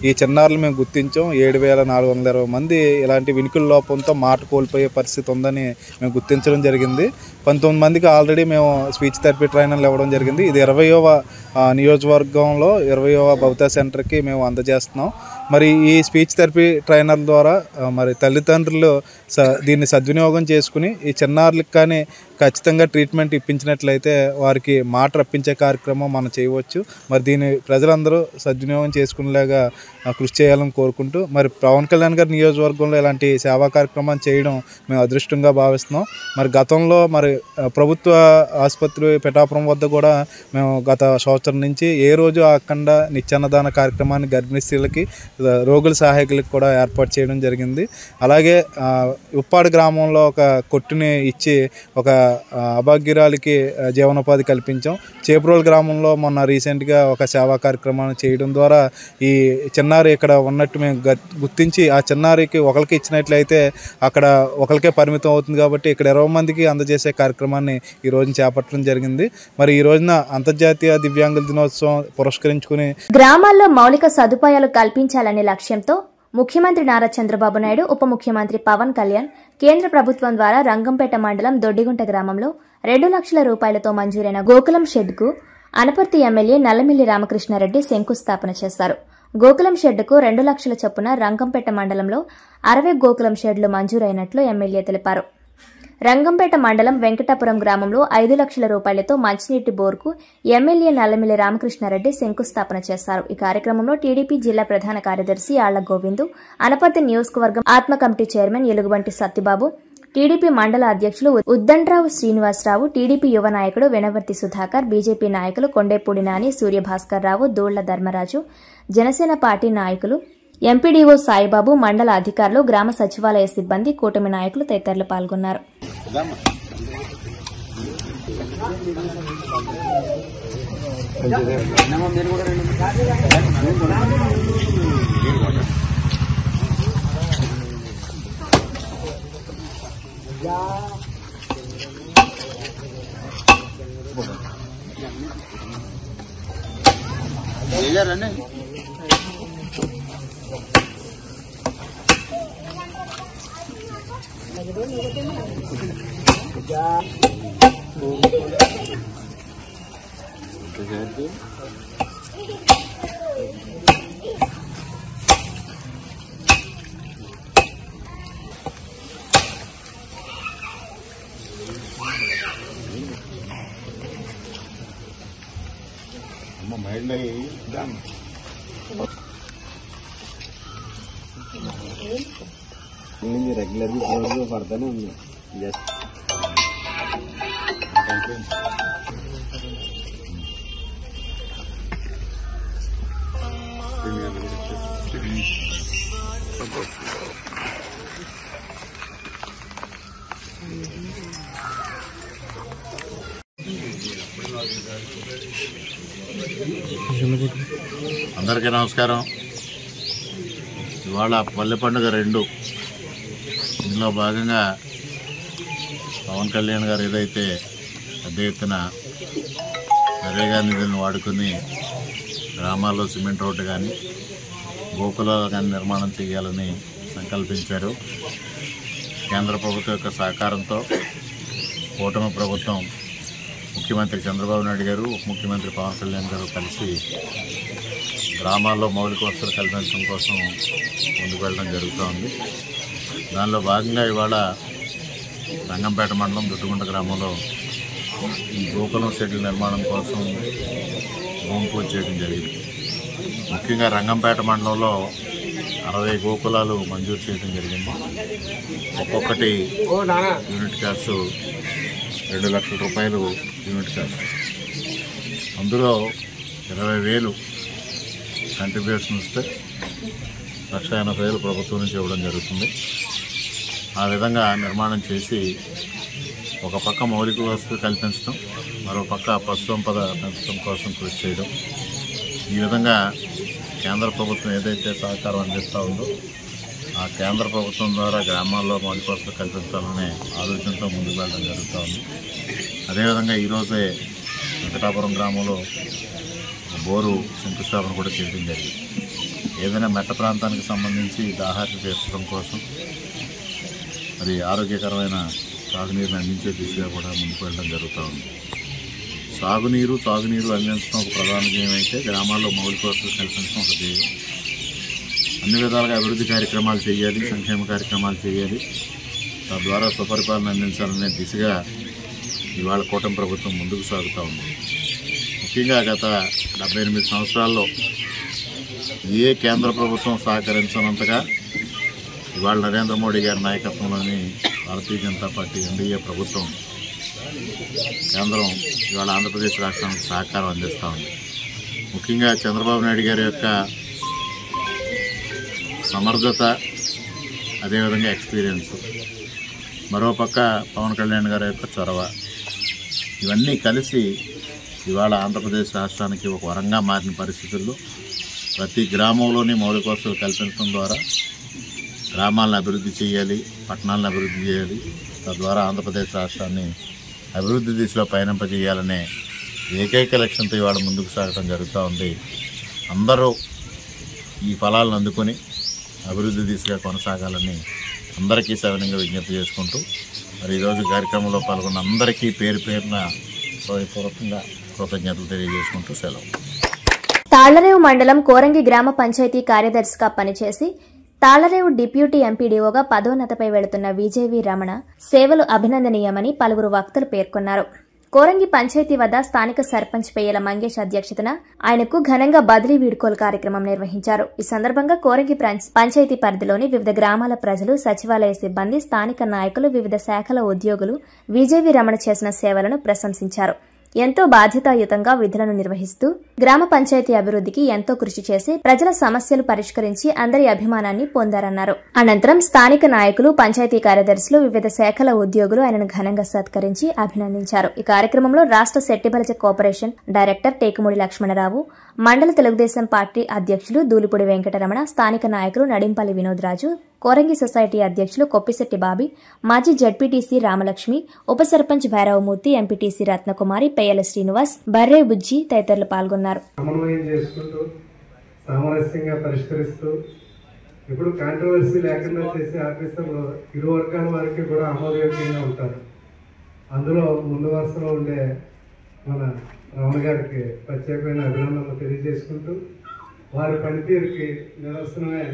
ఈ చిన్నారులు మేము గుర్తించాం. 7,420 మంది ఇలాంటి వినికిడి లోపంతో మాట కోల్పోయే పరిస్థితి ఉందని మేము గుర్తించడం జరిగింది. 19 మందికి ఆల్రెడీ మేము స్పీచ్ థెరపీ ట్రైనర్లు ఇవ్వడం జరిగింది. ఇది 20వ నియోజకవర్గంలో 20వ భవితా సెంటర్కి మేము అందజేస్తున్నాం. మరి ఈ స్పీచ్ థెరపీ ట్రైనర్ ద్వారా మరి తల్లిదండ్రులు దీన్ని సద్వినియోగం చేసుకుని ఈ చిన్నారులకు కానీ ఖచ్చితంగా ట్రీట్మెంట్ ఇప్పించినట్లయితే వారికి మాట రప్పించే కార్యక్రమం మనం చేయవచ్చు. మరి దీన్ని ప్రజలందరూ సద్వినియోగం చేసుకునేలాగా కృషి చేయాలని కోరుకుంటూ మరి పవన్ కళ్యాణ్ గారి నియోజకవర్గంలో ఇలాంటి సేవా కార్యక్రమాన్ని చేయడం మేము అదృష్టంగా భావిస్తున్నాం. మరి గతంలో మరి ప్రభుత్వ ఆసుపత్రి పిఠాపురం వద్ద కూడా మేము గత సంవత్సరం నుంచి ఏ రోజు అఖండ నిత్యాన్నదాన కార్యక్రమాన్ని గర్భిణీ స్త్రీలకి రోగుల సహాయకులకు కూడా ఏర్పాటు చేయడం జరిగింది. అలాగే ఉప్పాడు గ్రామంలో ఒక కొట్టుని ఇచ్చి ఒక అభాగ్యురాలికి జీవనోపాధి కల్పించాం. చేబ్రోల్ గ్రామంలో మొన్న రీసెంట్గా ఒక సేవా కార్యక్రమాన్ని చేయడం ద్వారా ఈ చిన్నారి ఇక్కడ ఉన్నట్టు మేము గుర్తించి ఆ చిన్నారికి ఒకరికి ఇచ్చినట్లయితే అక్కడ ఒకరికే పరిమితం అవుతుంది కాబట్టి ఇక్కడ 20 మందికి అందజేసే కార్యక్రమాన్ని ఈ రోజున చేపట్టడం జరిగింది. మరి ఈ రోజున అంతర్జాతీయ దివ్యాంగుల దినోత్సవం పురస్కరించుకుని గ్రామాల్లో మౌలిక సదుపాయాలు కల్పించాలనే లక్ష్యంతో ముఖ్యమంత్రి నారా చంద్రబాబు నాయుడు, ఉప ముఖ్యమంత్రి పవన్ కళ్యాణ్ కేంద్ర ప్రభుత్వం ద్వారా రంగంపేట మండలం దొడ్డిగుంట గ్రామంలో 2 లక్షల రూపాయలతో మంజూరైన గోకులం షెడ్కు అనపర్తి ఎమ్మెల్యే నల్లమిల్లి రామకృష్ణారెడ్డి శంకుస్థాపన చేశారు. గోకులం షెడ్కు 2 లక్షల చొప్పున రంగంపేట మండలంలో 60 గోకులం షెడ్లు మంజూరైనట్లు ఎమ్మెల్యే తెలిపారు. రంగంపేట మండలం వెంకటాపురం గ్రామంలో 5 లక్షల రూపాయలతో మంచినీటి బోర్కు ఎమ్మెల్యే నల్లమిల్లి రామకృష్ణారెడ్డి శంకుస్థాపన చేశారు. ఈ కార్యక్రమంలో టీడీపీ జిల్లా ప్రధాన కార్యదర్శి ఆళ్ల గోవిందు, అనపర్తి నియోజకవర్గం ఆత్మ కమిటీ చైర్మన్ ఎలుగుబంటి సత్యబాబు, టీడీపీ మండల అధ్యక్షులు ఉద్దండ్రావు శ్రీనివాసరావు, టీడీపీ యువ నాయకుడు వెనవర్తి సుధాకర్, బీజేపీ నాయకులు కొండేపూడి నాని, సూర్యభాస్కర్ రావు, దోళ్ల ధర్మరాజు, జనసేన పార్టీ నాయకులు, ఎంపీడీఓ సాయిబాబు, మండల అధికారులు, గ్రామ సచివాలయ సిబ్బంది, కూటమి నాయకులు తదితరులు పాల్గొన్నారు. రెగ్యులర్ పడతానే ఉంది. అందరికీ నమస్కారం. ఇవాళ పల్లె పండుగ 2. ఇందులో భాగంగా పవన్ కళ్యాణ్ గారు ఏదైతే పెద్ద ఎత్తున నరేగా నిధులను వాడుకుని గ్రామాల్లో సిమెంట్ రోడ్డు కానీ గోకులాలు కానీ నిర్మాణం చేయాలని సంకల్పించారు. కేంద్ర ప్రభుత్వం యొక్క సహకారంతో కూటమి ప్రభుత్వం, ముఖ్యమంత్రి చంద్రబాబు నాయుడు గారు, ఉప ముఖ్యమంత్రి పవన్ కళ్యాణ్ గారు కలిసి గ్రామాల్లో మౌలిక వసతులు కల్పించడం కోసం ముందుకు వెళ్ళడం జరుగుతోంది. దానిలో భాగంగా ఇవాళ రంగంపేట మండలం దొడ్డుగుంట గ్రామంలో ఈ గోకులం షెడ్ల నిర్మాణం కోసం భూమి పూజ చేయడం జరిగింది. ముఖ్యంగా రంగంపేట మండలంలో 60 గోకులాలు మంజూరు చేయడం జరిగింది. ఒక్కొక్కటి యూనిట్ కాస్ట్ 2 లక్షల రూపాయలు యూనిట్ కాస్ట్. అందులో 20,000 కంట్రిబ్యూషన్ ఇస్తే 1,80,000 ప్రభుత్వం నుంచి ఇవ్వడం జరుగుతుంది. ఆ విధంగా నిర్మాణం చేసి ఒక పక్క మౌలిక వసతులు కల్పించడం, మరో పక్క పశు సంపద పెంచడం కోసం కృషి చేయడం. ఈ విధంగా కేంద్ర ప్రభుత్వం ఏదైతే సహకారం అందిస్తూ ఉందో ఆ ఆ కేంద్ర ప్రభుత్వం ద్వారా గ్రామాల్లో మౌలిక వసతులు కల్పించాలనే ఆలోచనతో ముందుకు వెళ్ళడం జరుగుతూ ఉంది. అదేవిధంగా ఈరోజే వెంకటాపురం గ్రామంలో బోరు శంకుస్థాపన కూడా చేయడం జరిగింది. ఏదైనా మెట్ట ప్రాంతానికి సంబంధించి దాహార్తి తీర్చడం కోసం మరి ఆరోగ్యకరమైన తాగునీరుని అందించే దిశగా కూడా ముందుకు వెళ్ళడం జరుగుతూ ఉంది. సాగునీరు తాగునీరు అందించడం ఒక ప్రధాన ధ్యేయం అయితే గ్రామాల్లో మౌలిక వసతులు కల్పించడం ఒక ధ్యేయం. అన్ని విధాలుగా అభివృద్ధి కార్యక్రమాలు చేయాలి, సంక్షేమ కార్యక్రమాలు చేయాలి, తద్వారా సుపరిపాలన అందించాలనే దిశగా ఇవాళ కూటమి ప్రభుత్వం ముందుకు సాగుతూ ఉంది. ముఖ్యంగా గత 78 సంవత్సరాల్లో ఏ కేంద్ర ప్రభుత్వం సహకరించినంతగా ఇవాళ నరేంద్ర మోడీ గారి నాయకత్వంలోని భారతీయ జనతా పార్టీ ఎన్డీఏ ప్రభుత్వం కేంద్రం ఇవాళ ఆంధ్రప్రదేశ్ రాష్ట్రానికి సహకారం అందిస్తూ ఉంది. ముఖ్యంగా చంద్రబాబు నాయుడు గారి యొక్క సమర్థత, అదేవిధంగా ఎక్స్పీరియన్స్, మరోపక్క పవన్ కళ్యాణ్ గారి యొక్క చొరవ, ఇవన్నీ కలిసి ఇవాళ ఆంధ్రప్రదేశ్ రాష్ట్రానికి ఒక వరంగా మారిన పరిస్థితుల్లో ప్రతి గ్రామంలోని మౌలిక వసతులు కల్పించడం ద్వారా గ్రామాలను అభివృద్ధి చేయాలి, పట్టణాలను అభివృద్ధి చేయాలి, తద్వారా ఆంధ్రప్రదేశ్ రాష్ట్రాన్ని అభివృద్ధి దిశలో పయనింపజేయాలనే ఏకైక లక్ష్యంతో ఇవాళ ముందుకు సాగడం జరుగుతూ ఉంది. అందరూ ఈ ఫలాలను అందుకొని అభివృద్ధి దిశగా కొనసాగాలని అందరికీ సవినయంగా విజ్ఞప్తి చేసుకుంటూ మరి ఈరోజు కార్యక్రమంలో పాల్గొన్న అందరికీ పేరు పేరున హృదయపూర్వకంగా కృతజ్ఞతలు తెలియజేసుకుంటూ సెలవు. తాళ్లరేవు మండలం కోరంగి గ్రామ పంచాయతీ కార్యదర్శిగా పనిచేసి తాళ్లరేవు డిప్యూటీ ఎంపీడీఓగా పదోన్నతిపై వెళుతున్న విజేవి రమణ సేవలు అభినందనీయమని పలువురు వక్తలు పేర్కొన్నారు. కోరంగి పంచాయతీ వద్ద స్థానిక సర్పంచ్ పేయల మంగేష్ అధ్యక్షతన ఆయనకు ఘనంగా బదిలీ వీడ్కోలు కార్యక్రమం నిర్వహించారు. ఈ సందర్భంగా కోరంగి పంచాయతీ పరిధిలోని వివిధ గ్రామాల ప్రజలు, సచివాలయ సిబ్బంది, స్థానిక నాయకులు, వివిధ శాఖల ఉద్యోగులు విజేవి రమణ చేసిన సేవలను ప్రశంసించారు. ఎంతో బాధ్యతాయుతంగా విధులను నిర్వహిస్తూ గ్రామ పంచాయతీ అభివృద్ధికి ఎంతో కృషి చేసి ప్రజల సమస్యలు పరిష్కరించి అందరి అభిమానాన్ని పొందారన్నారు. అనంతరం స్థానిక నాయకులు, పంచాయతీ కార్యదర్శులు, వివిధ శాఖల ఉద్యోగులు ఆయనను ఘనంగా సత్కరించి అభినందించారు. ఈ కార్యక్రమంలో రాష్ట్ర శెట్టిబలజ కార్పొరేషన్ డైరెక్టర్ టేకుమూడి లక్ష్మణరావు, మండల తెలుగుదేశం పార్టీ అధ్యక్షులు దూలిపూడి వెంకటరమణ, స్థానిక నాయకులు నడింపల్లి వినోద్ రాజు, కోరంగి సొసైటీ అధ్యక్షులు కొప్పిశెట్టి బాబీ, మాజీ జడ్పీటీసీ రామలక్ష్మి, ఉప సర్పంచ్ భైరవమూర్తి, ఎంపీటీసీ రత్నకుమారి, పేయల శ్రీనివాస్, బర్రే బుజ్జి తదితరులు పాల్గొన్నారు. సమన్వయం చేసుకుంటూ సామరస్యంగా పరిష్కరిస్తూ ఇప్పుడు కాంట్రవర్సీ లేకుండా చేసే ఆఫీసర్లు ఇరు వర్గాల వారికి కూడా ఆమోదయోగ్యంగా ఉంటారు. అందులో ముందు వరుసలో ఉండే మన రమణ గారికి ప్రత్యేకమైన అభినందనలు తెలియజేసుకుంటూ వారి పనితీరుకి నిదర్శనమే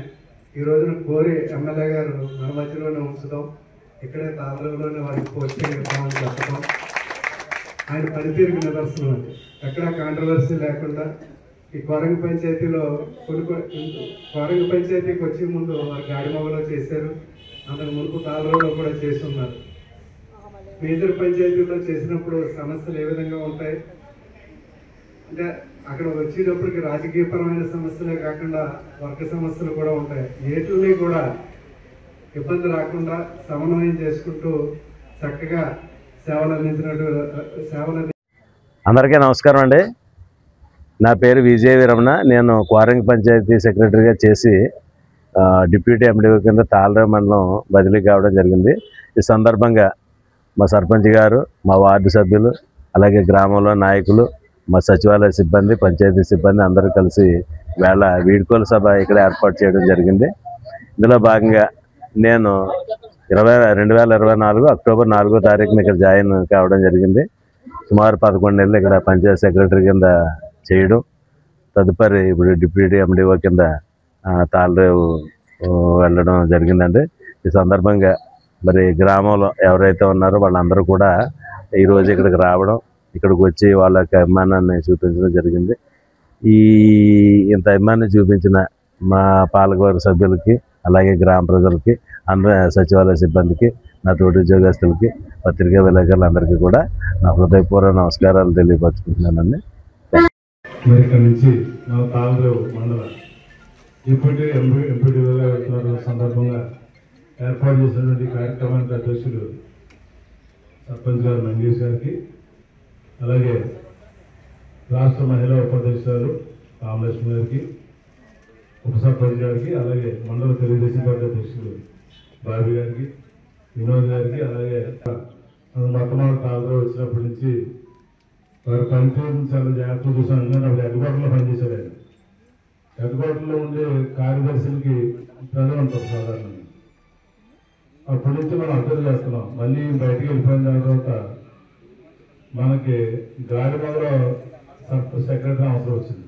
ఈ రోజున కోరి ఎమ్మెల్యే గారు మన మధ్యలోనే ఉంచడం, ఇక్కడే తాళలోనే వారికి పోస్టింగ్ ఇద్దామని చెప్పడం ఆయన పనితీరుకి నిదర్శనం. అది ఎక్కడా కాంట్రవర్సీ లేకుండా ఈ కోరంగి పంచాయతీలో కోరంగి పంచాయతీకి వచ్చే ముందు వారు గాడిమగలో చేశారు, అంతకు మునుపు తాళలో కూడా చేసి ఉన్నారు. మేజర్ పంచాయతీలో చేసినప్పుడు సమస్యలు ఏ విధంగా ఉంటాయి అంటే అక్కడ వచ్చేటప్పటికి రాజకీయపరమైన సమస్యలే కాకుండా వర్గ సమస్యలు కూడా ఉంటాయి. ఏటిని కూడా ఇబ్బంది రాకుండా సమన్వయం చేసుకుంటూ చక్కగా సేవలు అందించినట్టు అందరికీ నమస్కారం అండి. నా పేరు విజేవి రమణ. నేను కోరంగి పంచాయతీ సెక్రటరీగా చేసి డిప్యూటీ ఎంపీడీఓ కింద తాళ్లరేవు మండలం బదిలీ కావడం జరిగింది. ఈ సందర్భంగా మా సర్పంచ్ గారు, మా వార్డు సభ్యులు, అలాగే గ్రామంలో నాయకులు, మా సచివాలయ సిబ్బంది, పంచాయతీ సిబ్బంది అందరూ కలిసి వేళ వీడ్కోలు సభ ఇక్కడ ఏర్పాటు చేయడం జరిగింది. ఇందులో భాగంగా నేను 2024 అక్టోబర్ 4వ తారీఖున ఇక్కడ జాయిన్ కావడం జరిగింది. సుమారు 11 నెలలు ఇక్కడ పంచాయతీ సెక్రటరీ కింద చేయడం, తదుపరి ఇప్పుడు డిప్యూటీ ఎంపీడీఓ కింద తాళ్లరేవు వెళ్ళడం జరిగిందండి. ఈ సందర్భంగా మరి గ్రామంలో ఎవరైతే ఉన్నారో వాళ్ళందరూ కూడా ఈరోజు ఇక్కడికి రావడం, ఇక్కడికి వచ్చి వాళ్ళ యొక్క అభిమానాన్ని చూపించడం జరిగింది. ఇంత అభిమానాన్ని చూపించిన మా పాలకవర్గ సభ్యులకి, అలాగే గ్రామ ప్రజలకి, అందరూ సచివాలయ సిబ్బందికి, నా తోటి ఉద్యోగస్తులకి, పత్రికా విలేకరులందరికీ కూడా నా హృదయపూర్వక నమస్కారాలు తెలియపరుచుకుంటున్నానండి. ఇక్కడ నుంచి నా తాళ్లరేవు మండల డిప్యూటీ ఎంపీడీఓగా వెళ్తున్న సందర్భంగా ఏర్పాటు చేసినటువంటి కార్యక్రమానికి అధ్యక్షులు సర్పంచ్ గారు మంగేష్ గారికి, అలాగే రాష్ట్ర మహిళా ఉపాధ్యక్షురాలు రామలక్ష్మి గారికి, ఉప సర్పంచ్ గారికి, అలాగే మండల తెలుగుదేశం పార్టీ అధ్యక్షులు బాబీ గారికి, వినోద్ గారికి, అలాగే మొట్టమొదటి కాలంలో వచ్చినప్పటి నుంచి వారి పనితీరుని చాలా జాగ్రత్తగా చూసాను. ఎందుకంటే అప్పుడు హెడ్ క్వార్టర్లో పనిచేశారు ఆయన. హెడ్ క్వార్టర్లో ఉండే కార్యదర్శులకి ప్రజలు ఉంటారు సాధారణంగా. అప్పటి నుంచి మనం అర్థం చేస్తున్నాం. మళ్ళీ బయటికి వెళ్ళిపోయిన తర్వాత మనకి గాలిమలో సెక్రటరీ అవసరం వచ్చింది.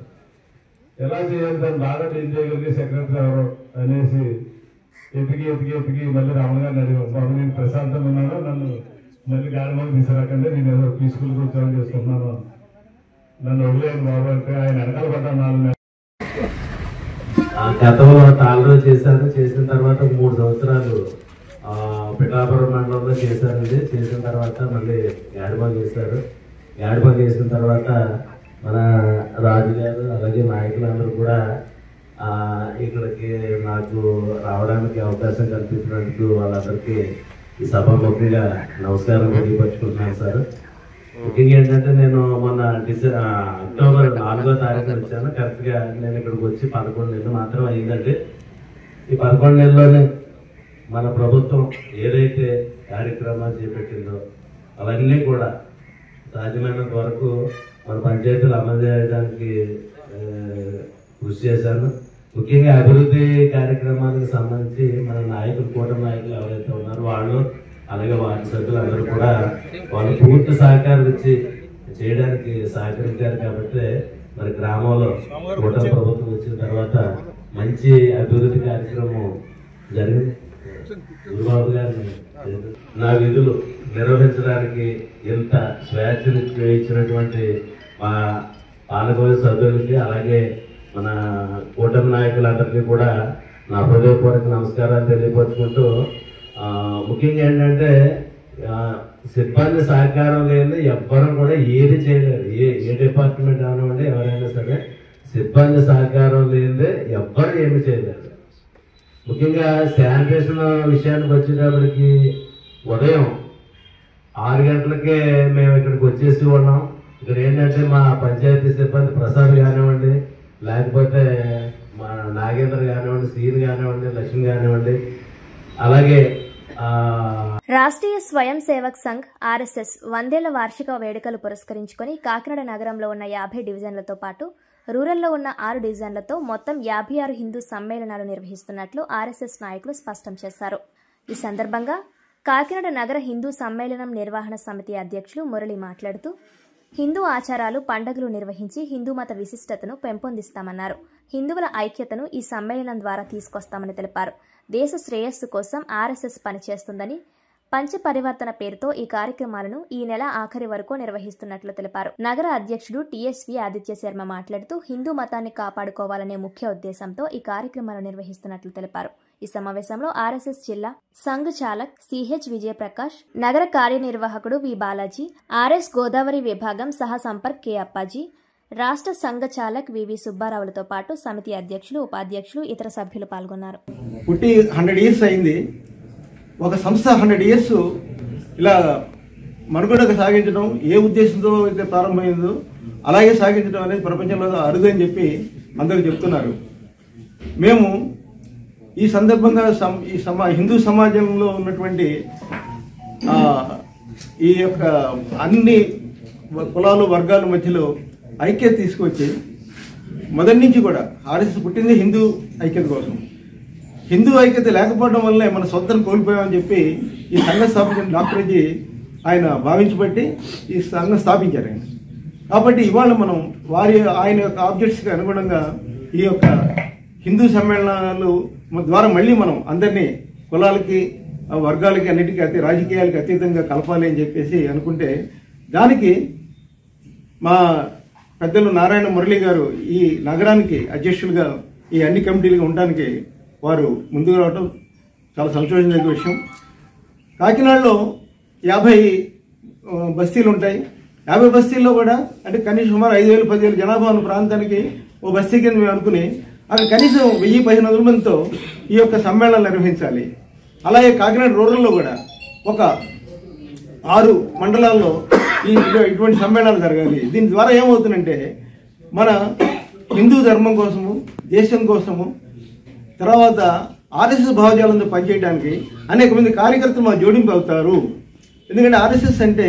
ఎలా చేయాలి, దాన్ని బాగా డీల్ చేయగలిగే సెక్రటరీ ఎవరు అనేసి ఎతికి మళ్ళీ రమణ గారిని అడిగాం. బాబు నేను ప్రశాంతంగా ఉన్నాను, నన్ను మళ్ళీ గాలిమలో తీసుకురాకండి, నేను ఏదో పీస్ఫుల్గా ఉద్యోగం చేసుకుంటున్నాను, నన్ను వదిలేను బాబు అంటే ఆయన వెనకాల పడ్డాను 4 నెలలు. గతంలో తాళ్ళలో చేసిన తర్వాత 3 సంవత్సరాలు పిఠాపురం మండలంలో చేశారండి. చేసిన తర్వాత మళ్ళీ యాడబాగ్ చేశారు. యాడబాగ్ చేసిన తర్వాత మన రాజు గారు అలాగే నాయకులందరూ కూడా ఇక్కడికి నాకు రావడానికి అవకాశం కల్పించినందుకు వాళ్ళందరికీ ఈ సభాముఖంగా నమస్కారం తెలియపరుచుకుంటున్నాను సార్. ముఖ్యంగా ఏంటంటే నేను మొన్న అక్టోబర్ 4వ తారీఖున వచ్చాను. కరెక్ట్గా నేను ఇక్కడికి వచ్చి 11 నెలలు మాత్రం అయిందండి. ఈ 11 నెలల్లోనే మన ప్రభుత్వం ఏదైతే కార్యక్రమాలు చేపట్టిందో అవన్నీ కూడా సాధ్యమైనంత వరకు మన పంచాయతీలు అమలు చేయడానికి కృషి చేశాను. ముఖ్యంగా అభివృద్ధి కార్యక్రమాలకు సంబంధించి మన నాయకులు, కూటమి నాయకులు ఎవరైతే ఉన్నారో వాళ్ళు, అలాగే వార్డు సభ్యులు అందరూ కూడా వాళ్ళు పూర్తి సహకారం ఇచ్చి చేయడానికి సహకరించారు. కాబట్టి మరి గ్రామంలో కూటమి ప్రభుత్వం వచ్చిన తర్వాత మంచి అభివృద్ధి కార్యక్రమం జరిగింది. గురుబాబు గారిని నా విధులు నిర్వహించడానికి ఎంత స్వేచ్ఛను ఇచ్చినటువంటి మా పాలకవర్గ సభ్యులకి, అలాగే మన కూటమి నాయకులందరికీ కూడా నా హృదయపూర్వక నమస్కారాలు తెలియపరుచుకుంటూ, ముఖ్యంగా ఏంటంటే సిబ్బంది సహకారం లేని ఎవ్వరూ కూడా ఏది చేయలేరు. ఏ డిపార్ట్మెంట్ అవనివ్వండి, ఎవరైనా సరే సిబ్బంది సహకారం లేనిదే ఎవ్వరు ఏమి చేయలేరు. ముఖ్యంగా శానిటేషన్ విషయానికి వచ్చేటప్పటికి ఉదయం 6 గంటలకే మేము ఇక్కడికి వచ్చేసి ఉన్నాం. ఇక్కడ ఏంటంటే మా పంచాయతీ సిబ్బంది ప్రసాద్ కానివ్వండి, లేకపోతే మా నాగేంద్ర కానివ్వండి, సీన్ కానివ్వండి, లక్ష్మి కానివ్వండి, అలాగే రాష్ట్రీయ స్వయం సేవక్ సంఘ్ ఆర్ఎస్ఎస్ 100వ వార్షిక వేడుకలు పురస్కరించుకొని కాకినాడ నగరంలో ఉన్న 50 డివిజన్లతో పాటు రూరల్లో ఉన్న 6 డివిజన్లతో మొత్తం 56 హిందూ సమ్మేళనాలు నిర్వహిస్తున్నట్లు ఆర్ఎస్ఎస్ నాయకులు స్పష్టం చేశారు. ఈ సందర్భంగా కాకినాడ నగర హిందూ సమ్మేళనం నిర్వహణ సమితి అధ్యక్షులు మురళి మాట్లాడుతూ, హిందూ ఆచారాలు, పండుగలు నిర్వహించి హిందూ మత విశిష్టతను పెంపొందిస్తామన్నారు. హిందువుల ఐక్యతను ఈ సమ్మేళనం ద్వారా తీసుకొస్తామని తెలిపారు. దేశ శ్రేయస్సు కోసం ఆర్ఎస్ఎస్ పనిచేస్తుందని, పంచ పరివర్తన పేరుతో ఈ కార్యక్రమాలను ఈ నెల ఆఖరి వరకు నిర్వహిస్తున్నట్లు తెలిపారు. నగర అధ్యక్షుడు టీఎస్వి ఆదిత్య శర్మ మాట్లాడుతూ, హిందూ మతాన్ని కాపాడుకోవాలనే ముఖ్య ఉద్దేశంతో ఈ కార్యక్రమాలు నిర్వహిస్తున్నట్లు తెలిపారు. ఈ సమావేశంలో ఆర్ఎస్ఎస్ జిల్లా సంఘ్ చాలక్ సిహెచ్ విజయప్రకాష్, నగర కార్యనిర్వాహకుడు వి బాలాజీ, ఆర్ఎస్ గోదావరి విభాగం సహ సంపర్క్ కె అప్పాజీ, రాష్ట్ర సంఘ చాలక్ వివి సుబ్బారావులతో పాటు సమితి అధ్యక్షులు, ఉపాధ్యక్షులు, ఇతర సభ్యులు పాల్గొన్నారు. పుట్టి 100 years అయింది. ఒక సంస్థ 100 years ఇలా మనుగడకు సాగించడం ఏ ఉద్దేశంతో అయితే ప్రారంభమైందో అలాగే సాగించడం అనేది ప్రపంచంలో అరుదని చెప్పి అందరూ చెప్తున్నారు. మేము ఈ సందర్భంగా హిందూ సమాజంలో ఉన్నటువంటి ఈ యొక్క అన్ని కులాలు, వర్గాల మధ్యలో ఐక్యత తీసుకొచ్చి, మొదటి నుంచి కూడా ఆర్ఎస్ఎస్ పుట్టింది హిందూ ఐక్యత కోసం. హిందూ ఐక్యత లేకపోవడం వల్లే మన సొంతం కోల్పోయామని చెప్పి ఈ సంఘం స్థాపించిన డాక్టర్జీ ఆయన భావించబట్టి ఈ సంఘం స్థాపించారు ఆయన. కాబట్టి ఇవాళ మనం ఆయన యొక్క ఆబ్జెక్ట్స్కి అనుగుణంగా ఈ యొక్క హిందూ సమ్మేళనాలు ద్వారా మళ్ళీ మనం అందరినీ కులాలకి, వర్గాలకి, అన్నిటికీ రాజకీయాలకి అతీతంగా కలపాలి అని చెప్పేసి అనుకుంటే, దానికి మా పెద్దలు నారాయణ మురళి గారు ఈ నగరానికి అధ్యక్షులుగా ఈ అన్ని కమిటీలుగా ఉండడానికి వారు ముందుకు రావడం చాలా సంతోషించే విషయం. కాకినాడలో 50 బస్తీలు ఉంటాయి. 50 బస్తీల్లో కూడా అంటే కనీసం సుమారు 5,000-10,000 జనాభా ఉన్న ప్రాంతానికి ఓ బస్తీ కింద మేము అనుకుని అక్కడ కనీసం 1,000-1,500 మందితో ఈ యొక్క సమ్మేళనాలు నిర్వహించాలి. అలాగే కాకినాడ రూరల్లో కూడా ఒక 6 మండలాల్లో ఇటువంటి సమ్మేళనాలు జరగాలి. దీని ద్వారా ఏమవుతుందంటే మన హిందూ ధర్మం కోసము, దేశం కోసము తర్వాత ఆర్ఎస్ఎస్ భావజాలంతో పనిచేయడానికి అనేక మంది కార్యకర్తలు మా జోడింపు అవుతారు. ఎందుకంటే ఆర్ఎస్ఎస్ అంటే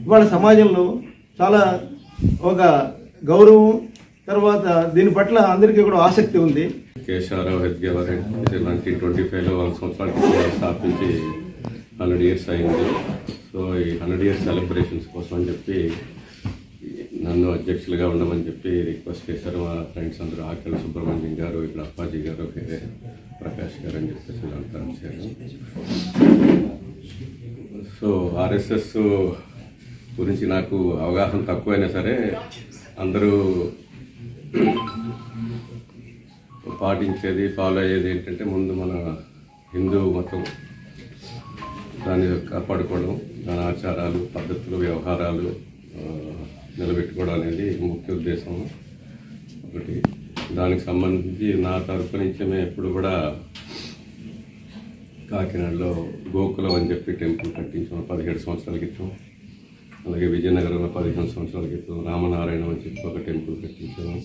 ఇవాళ సమాజంలో చాలా ఒక గౌరవం, తర్వాత దీని పట్ల అందరికీ కూడా ఆసక్తి ఉంది. కేశవరావు హెద్గేవారి 1925లో 100 సంవత్సరాల స్థాపించి 100 years అయింది. సో ఈ 100 years సెలబ్రేషన్స్ కోసం అని చెప్పి నన్ను అధ్యక్షులుగా ఉండమని చెప్పి రిక్వెస్ట్ చేశారు మా ఫ్రెండ్స్ అందరూ. ఆకెళ్ళ సుబ్రహ్మణ్యం గారు, ఇక్కడ అప్పాజీ గారు, ప్రకాష్ గారు అని చెప్పేసి అంతా వచ్చారు. సో ఆర్ఎస్ఎస్ గురించి నాకు అవగాహన తక్కువైనా సరే అందరూ పాటించేది, ఫాలో అయ్యేది ఏంటంటే ముందు మన హిందూ మతం దాన్ని కాపాడుకోవడం, దాని ఆచారాలు, పద్ధతులు, వ్యవహారాలు నిలబెట్టుకోవడం అనేది ముఖ్య ఉద్దేశం ఒకటి. దానికి సంబంధించి నా తరపు నుంచి మేము ఎప్పుడు కూడా కాకినాడలో గోకులం అని చెప్పి టెంపుల్ కట్టించాము 17 సంవత్సరాల క్రితం. అలాగే విజయనగరంలో 15 సంవత్సరాల క్రితం రామనారాయణం అని చెప్పి ఒక టెంపుల్ కట్టించాము.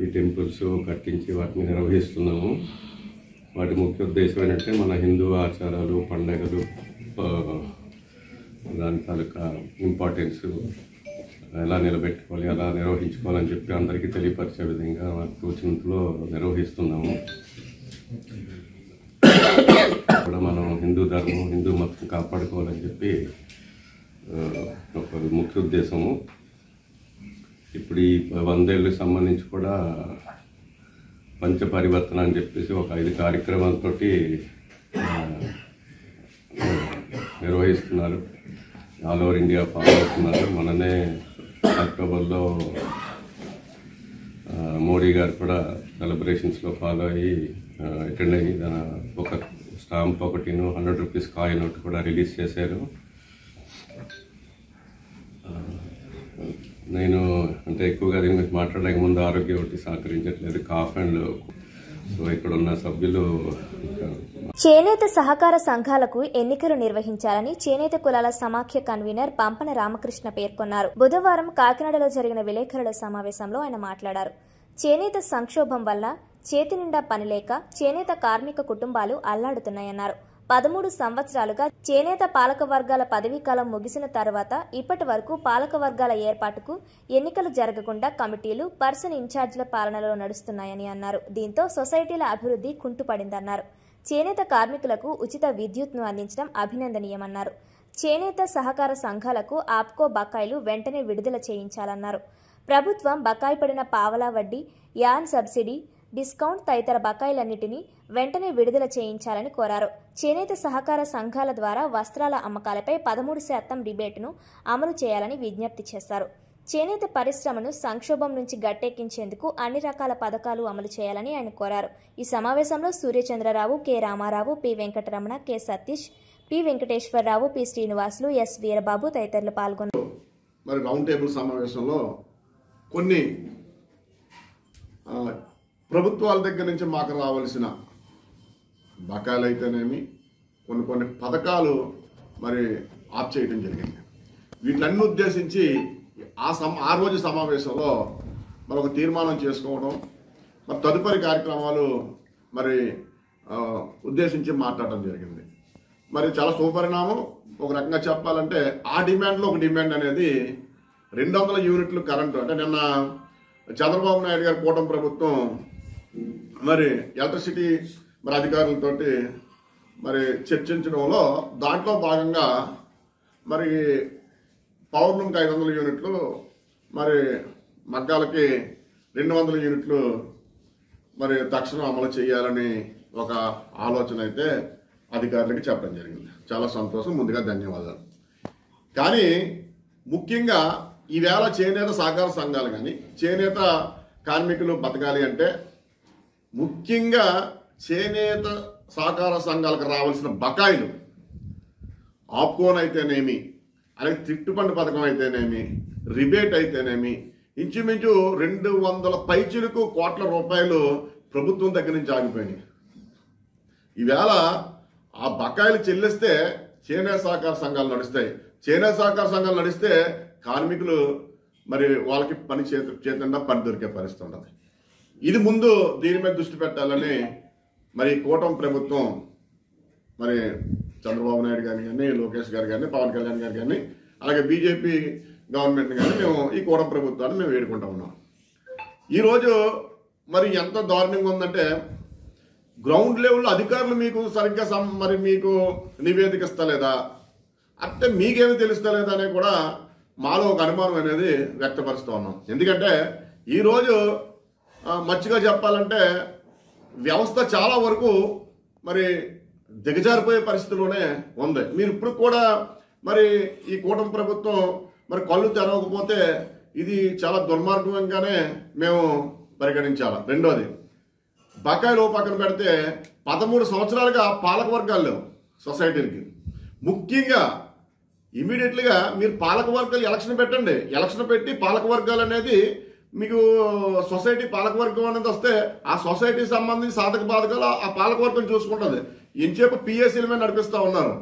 ఈ టెంపుల్స్ కట్టించి వాటిని నిర్వహిస్తున్నాము. వాటి ముఖ్య ఉద్దేశం ఏంటంటే మన హిందూ ఆచారాలు, పండుగలు, దాని తాలూకా ఇంపార్టెన్స్ ఎలా నిలబెట్టుకోవాలి, ఎలా నిర్వహించుకోవాలని చెప్పి అందరికీ తెలియపరిచే విధంగా మాకు తోచినంతలో నిర్వహిస్తున్నాము. కూడా మనం హిందూ ధర్మం, హిందూ మతం కాపాడుకోవాలని చెప్పి ఒక ముఖ్య ఉద్దేశము. ఇప్పుడు ఈ 100 ఏళ్ళకి సంబంధించి కూడా పంచ పరివర్తన అని చెప్పేసి ఒక 5 కార్యక్రమాలతో నిర్వహిస్తున్నారు. ఆల్ ఓవర్ ఇండియా ఫాలో అవుతున్నారు. మననే అక్టోబర్లో మోడీ గారు కూడా సెలబ్రేషన్స్లో ఫాలో అయ్యి అటెండ్ అయ్యి ఒక స్టాంప్ ఒకటిను 100 రూపీస్ కాయిన్ ఒకటి కూడా రిలీజ్ చేశారు. నేను అంటే ఎక్కువగా దీని గురించి మాట్లాడలేక ముందు ఆరోగ్యం ఒకటి సహకరించట్లేదు, కాఫ్ అండ్ సో ఇక్కడ ఉన్న సభ్యులు. చేనేత సహకార సంఘాలకు ఎన్నికలు నిర్వహించాలని చేనేత కులాల సమాఖ్య కన్వీనర్ పంపన రామకృష్ణ పేర్కొన్నారు. బుధవారం కాకినాడలో జరిగిన విలేకరుల సమావేశంలో ఆయన మాట్లాడారు. చేనేత సంక్షోభం వల్ల చేతి నిండా పనిలేక చేనేత కార్మిక కుటుంబాలు అల్లాడుతున్నాయన్నారు. 13 సంవత్సరాలుగా చేనేత పాలక వర్గాల పదవీకాలం ముగిసిన తర్వాత ఇప్పటి వరకు పాలక వర్గాల ఏర్పాటుకు ఎన్నికలు జరగకుండా కమిటీలు, పర్సన్ ఇన్ఛార్జీల పాలనలో నడుస్తున్నాయని అన్నారు. దీంతో సొసైటీల అభివృద్ధి కుంటుపడిందన్నారు. చేనేత కార్మికులకు ఉచిత విద్యుత్ను అందించడం అభినందనీయమన్నారు. చేనేత సహకార సంఘాలకు ఆప్కో బకాయిలు వెంటనే విడుదల చేయించాలన్నారు. ప్రభుత్వం బకాయి పడిన పావలా వడ్డీ, యాన్ సబ్సిడీ, డిస్కౌంట్ తదితర బకాయిలన్నింటినీ వెంటనే విడుదల చేయించాలని కోరారు. చేనేత సహకార సంఘాల ద్వారా వస్త్రాల అమ్మకాలపై 13% రిబేటును అమలు చేయాలని విజ్ఞప్తి చేశారు. చేనేత పరిశ్రమను సంక్షోభం నుంచి గట్టెక్కించేందుకు అన్ని రకాల పథకాలు అమలు చేయాలని ఆయన కోరారు. ఈ సమావేశంలో Suryachandrarao, K Ramarao, P Venkataramana, K Satish, P Venkateswararao, P Srinivasulu, S Veerababu తదితరులు పాల్గొన్నారు. మరి రౌండ్ టేబుల్ సమావేశంలో కొన్ని ప్రభుత్వాల దగ్గర నుంచి మాకు రావాల్సిన బకాయిలు అయితేనేమి కొన్ని పథకాలు మరి ఆప్ చేయడం జరిగింది. వీటిలన్నీ ఉద్దేశించి ఆ రోజు సమావేశంలో మరి ఒక తీర్మానం చేసుకోవడం, మరి తదుపరి కార్యక్రమాలు మరి ఉద్దేశించి మాట్లాడటం జరిగింది. మరి చాలా శుభపరిణామం. ఒక రకంగా చెప్పాలంటే ఆ డిమాండ్లో ఒక డిమాండ్ అనేది 200 యూనిట్లు కరెంటు. అంటే నిన్న చంద్రబాబు నాయుడు గారి కూటమి ప్రభుత్వం మరి ఎలక్ట్రిసిటీ మరి అధికారులతోటి మరి చర్చించడంలో దాంట్లో భాగంగా మరి పౌర్ణమికి 500 యూనిట్లు, మరి మగ్గాలకి 200 యూనిట్లు మరి తక్షణం అమలు చేయాలని ఒక ఆలోచన అయితే అధికారులకి చెప్పడం జరిగింది. చాలా సంతోషం, ముందుగా ధన్యవాదాలు. కానీ ముఖ్యంగా ఈవేళ చేనేత సహకార సంఘాలు కానీ చేనేత కార్మికులు బతకాలి అంటే ముఖ్యంగా చేనేత సహకార సంఘాలకు రావాల్సిన బకాయిలు, ఆప్కోన్ అయితేనేమి, అలాగే తిట్టుబండి పథకం అయితేనేమి, రిబేట్ అయితేనేమి, ఇంచుమించు 200 పైచిలకు కోట్ల రూపాయలు ప్రభుత్వం దగ్గర నుంచి ఆగిపోయినాయి. ఈవేళ ఆ బకాయిలు చెల్లిస్తే చేనేత సహకార సంఘాలు నడుస్తాయి. చేనేత సహకార సంఘాలు నడిస్తే కార్మికులు మరి వాళ్ళకి పని చేతిండా పని దొరికే పరిస్థితి ఉండదు. ఇది ముందు దీని మీద దృష్టి పెట్టాలని మరి కూటమి ప్రభుత్వం మరి చంద్రబాబు నాయుడు గారిని కానీ, లోకేష్ గారు కానీ, పవన్ కళ్యాణ్ గారు కానీ, అలాగే బీజేపీ గవర్నమెంట్ కానీ మేము ఈ కూటమి ప్రభుత్వాన్ని మేము వేడుకుంటా ఉన్నాం. ఈరోజు మరి ఎంత దారుణంగా ఉందంటే గ్రౌండ్ లెవెల్లో అధికారులు మీకు సరిగ్గా మరి మీకు నివేదిక ఇస్తలేదా, అంటే మీకేమి తెలుస్తలేదా అనే కూడా మాలో ఒక అనుమానం అనేది వ్యక్తపరుస్తూ ఉన్నాం. ఎందుకంటే ఈరోజు మచ్చిగా చెప్పాలంటే వ్యవస్థ చాలా వరకు మరి దిగజారిపోయే పరిస్థితిలోనే ఉంది. మీరు ఇప్పుడు కూడా మరి ఈ కూటమి ప్రభుత్వం మరి కళ్ళు తెరవకపోతే ఇది చాలా దుర్మార్గంగానే మేము పరిగణించాలి. రెండోది, బకాయిలు పక్కన పెడితే 13 సంవత్సరాలుగా పాలక వర్గాలు లేవు సొసైటీలకి. ముఖ్యంగా ఇమీడియట్లీగా మీరు పాలక వర్గాలు ఎలక్షన్ పెట్టండి. ఎలక్షన్ పెట్టి పాలక వర్గాలు అనేది మీకు సొసైటీ పాలక వర్గం అనేది వస్తే ఆ సొసైటీకి సంబంధించి సాధక బాధకాలు ఆ పాలక వర్గం చూసుకుంటుంది. ఎంచేపు పిఎస్సీల మీద నడిపిస్తూ ఉన్నారు.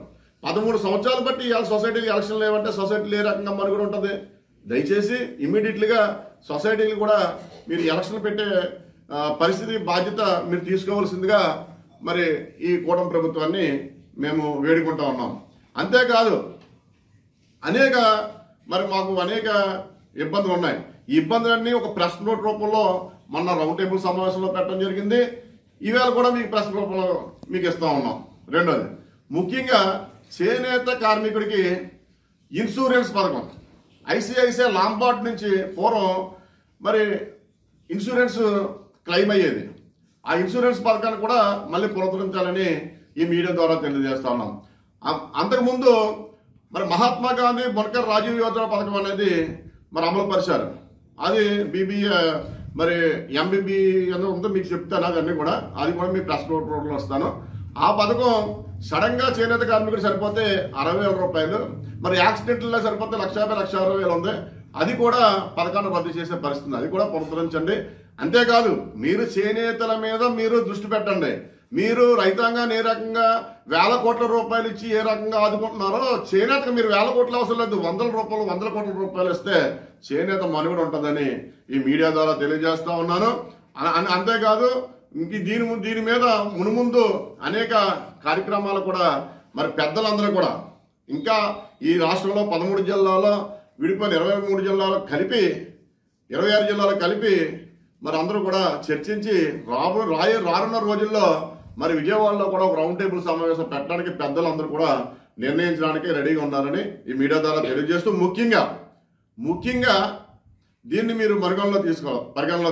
13 సంవత్సరాలు బట్టి ఇవాళ సొసైటీకి ఎలక్షన్ లేవంటే సొసైటీలు ఏ రకంగా మనుగడ ఉంటుంది? దయచేసి ఇమీడియట్లీగా సొసైటీలు కూడా మీరు ఎలక్షన్ పెట్టే పరిస్థితి బాధ్యత మీరు తీసుకోవాల్సిందిగా మరి ఈ కూటమి ప్రభుత్వాన్ని మేము వేడుకుంటా ఉన్నాం. అంతేకాదు మాకు అనేక ఇబ్బందులు ఉన్నాయి. ఈ ఇబ్బందులన్నీ ఒక ప్రెస్ నోట్ రూపంలో మొన్న రౌండ్ టేబుల్ సమావేశంలో పెట్టడం జరిగింది. ఈవేళ కూడా మీకు ప్రెస్ రూపంలో మీకు ఇస్తా ఉన్నాం. రెండోది, ముఖ్యంగా చేనేత కార్మికుడికి ఇన్సూరెన్స్ పథకం ఐసిఐసిఐ లాంబార్డ్ నుంచి పూర్వం మరి ఇన్సూరెన్స్ క్లెయిమ్ అయ్యేది. ఆ ఇన్సూరెన్స్ పథకాన్ని కూడా మళ్ళీ పునరుద్ధరించాలని ఈ మీడియా ద్వారా తెలియజేస్తా ఉన్నాం. అంతకుముందు మరి మహాత్మా గాంధీ బొనకర్ రాజీవ్ యోజన పథకం అనేది మరి అమలు పరిచారు. అది బీబీఏ మరి ఎంబీబీ ఏదో ఉందో మీకు చెప్తాను. అవన్నీ కూడా అది కూడా మీ ప్రెస్ నోట్లో వస్తాను. ఆ పథకం సడన్ గా చేనేత కార్మికుడు సరిపోతే 60,000 రూపాయలు, మరి యాక్సిడెంట్లో సరిపోతే 1,50,000 ఉంది. అది కూడా పథకాన్ని రద్దు చేసే పరిస్థితి, అది కూడా పునరుద్ధరించండి. అంతేకాదు మీరు చేనేతల మీద మీరు దృష్టి పెట్టండి. మీరు రైతాంగాన్ని ఏ రకంగా వేల కోట్ల రూపాయలు ఇచ్చి ఏ రకంగా ఆదుకుంటున్నారో చేనేతకు మీరు వేల కోట్ల అవసరం లేదు, 100 కోట్ల రూపాయలు ఇస్తే చేనేత మనుగడ ఉంటుందని ఈ మీడియా ద్వారా తెలియజేస్తా ఉన్నాను. అంతేకాదు దీని మీద మునుముందు అనేక కార్యక్రమాలు కూడా మరి పెద్దలందరూ కూడా ఇంకా ఈ రాష్ట్రంలో 13 జిల్లాలో విడిపోయిన 23 జిల్లాలు కలిపి 26 జిల్లాలు కలిపి మరి అందరూ కూడా చర్చించి రానున్న రోజుల్లో మరి విజయవాడలో కూడా ఒక రౌండ్ టేబుల్ సమావేశం పెట్టడానికి పెద్దలందరూ కూడా నిర్ణయించడానికి రెడీగా ఉన్నారని ఈ మీడియా ద్వారా తెలియజేస్తూ ముఖ్యంగా దీన్ని మీరు పరిగణలో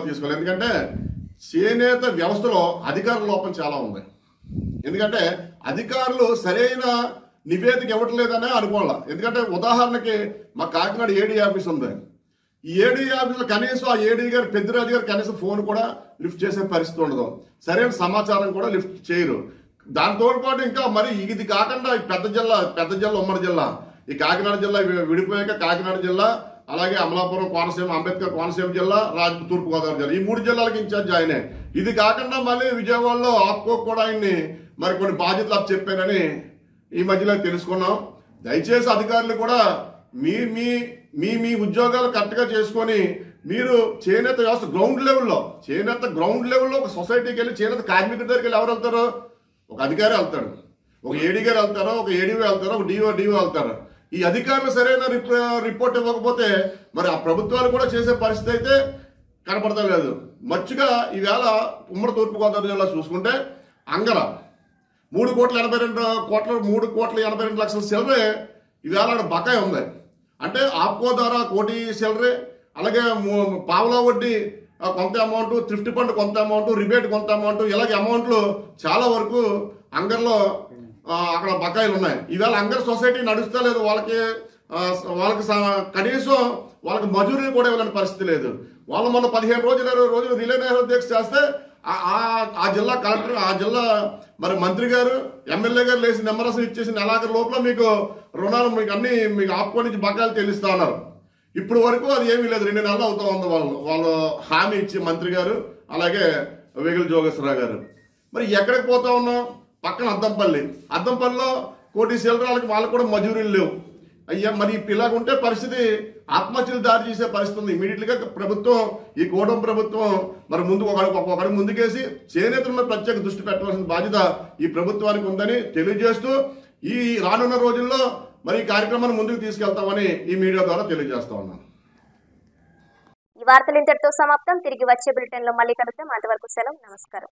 తీసుకోవాలి. ఎందుకంటే చేనేత వ్యవస్థలో అధికారుల లోపం చాలా ఉంది. ఎందుకంటే అధికారులు సరైన నివేదిక ఇవ్వట్లేదనే అనుకోవాలి. ఎందుకంటే ఉదాహరణకి మా కాకినాడ ఏడీ ఆఫీస్ ఉంది. ఈ ఏడీ ఆఫీసులో కనీసం ఆ ఏడీ గారు పెద్దిరాజు గారు కనీసం ఫోన్ కూడా లిఫ్ట్ చేసే పరిస్థితి ఉండదు. సరైన సమాచారం కూడా లిఫ్ట్ చేయరు. దాంతో పాటు ఇంకా మరి ఇది కాకుండా పెద్ద జిల్లా ఉమ్మడి జిల్లా, ఈ కాకినాడ జిల్లా విడిపోయాక కాకినాడ జిల్లా, అలాగే అమలాపురం కోనసీమ, అంబేద్కర్ కోనసీమ జిల్లా, తూర్పుగోదావరి జిల్లా, ఈ 3 జిల్లాలకు ఇన్ఛార్జ్ ఆయనే. ఇది కాకుండా మళ్ళీ విజయవాడలో ఆప్కో కూడా ఆయన్ని మరి కొన్ని బాధ్యతలు అప్పు చెప్పానని ఈ మధ్యలో తెలుసుకున్నాం. దయచేసి అధికారులు కూడా మీ ఉద్యోగాలు కరెక్ట్గా చేసుకొని మీరు చేనేత వ్యవస్థ గ్రౌండ్ లెవెల్లో ఒక సొసైటీకి వెళ్ళి చేనేత కార్మికుడి దగ్గరికి వెళ్ళి ఎవరు వెళ్తారు? ఒక అధికారి వెళ్తాడు, ఒక ఏడీ గారు వెళ్తారు, ఒక ఏడీఓ వెళ్తారు, ఒక డిఓ వెళ్తారు. ఈ అధికారులు సరైన రిపోర్ట్ ఇవ్వకపోతే మరి ఆ ప్రభుత్వాలు కూడా చేసే పరిస్థితి అయితే కనపడతలేదు. మచ్చుగా ఈవేళ ఉమ్మడి తూర్పుగోదావరి జిల్లా చూసుకుంటే అంగర 3,82,3,82,00,000 చిల్లరే ఈవేళ బకాయి ఉంది. అంటే ఆప్కో ద్వారా 1 కోటి చిల్లరే, అలాగే పావలా వడ్డీ కొంత అమౌంట్, థ్రిఫ్ట్ ఫండ్ కొంత అమౌంట్, రిబేట్ కొంత అమౌంట్, ఇలాగే అమౌంట్లు చాలా వరకు అంగర్లో అక్కడ బకాయిలు ఉన్నాయి. ఈవేళ అంగర్ సొసైటీ నడుస్తా లేదు. వాళ్ళకి కనీసం వాళ్ళకి మజూరీ కూడా ఇవ్వలేని పరిస్థితి లేదు. వాళ్ళు మొన్న 15 రోజులు 20 రోజులు రిలే నెహ్రూ దీక్ష చేస్తే ఆ జిల్లా కలెక్టర్, ఆ జిల్లా మరి మంత్రి గారు, ఎమ్మెల్యే గారు లేచి నెంబర్స్ ఇచ్చేసి నెలాఖరు లోపల మీకు రుణాలు మీకు ఆపుకొని నుంచి బకాయిలు చెల్లిస్తా ఉన్నారు. ఇప్పుడు వరకు అది ఏమీ లేదు. 2 నెలలు అవుతా ఉంది వాళ్ళు హామీ ఇచ్చి మంత్రి గారు, అలాగే వేగుల జోగేశ్వరరావు గారు. మరి ఎక్కడికి పోతా ఉన్నాం? పక్కన అద్దంపల్లిలో 1 కోటి చిల్లరాలకి వాళ్ళకి కూడా మజూరీలు లేవు. అయ్యా మరి ఇలాగుంటే పరిస్థితి ఆత్మహత్యలు దారి చేసే పరిస్థితి ఉంది. ఇమీడియట్గా ప్రభుత్వం, ఈ కూటమి ప్రభుత్వం మరి ఒకటి ముందుకేసి చేనేతల మీద ప్రత్యేక దృష్టి పెట్టవలసిన బాధ్యత ఈ ప్రభుత్వానికి ఉందని తెలియజేస్తూ ఈ రానున్న రోజుల్లో మరి ఈ కార్యక్రమాన్ని ముందుకు తీసుకెళ్తామని ఈ మీడియా ద్వారా తెలియజేస్తా ఉన్నాను. ఈ వార్తలు ఇంతటితో సమాప్తం. తిరిగి వచ్చే బులెటిన్ లో మళ్ళీ కలుద్దాం. అంతవరకు సెలవు. నమస్కారం.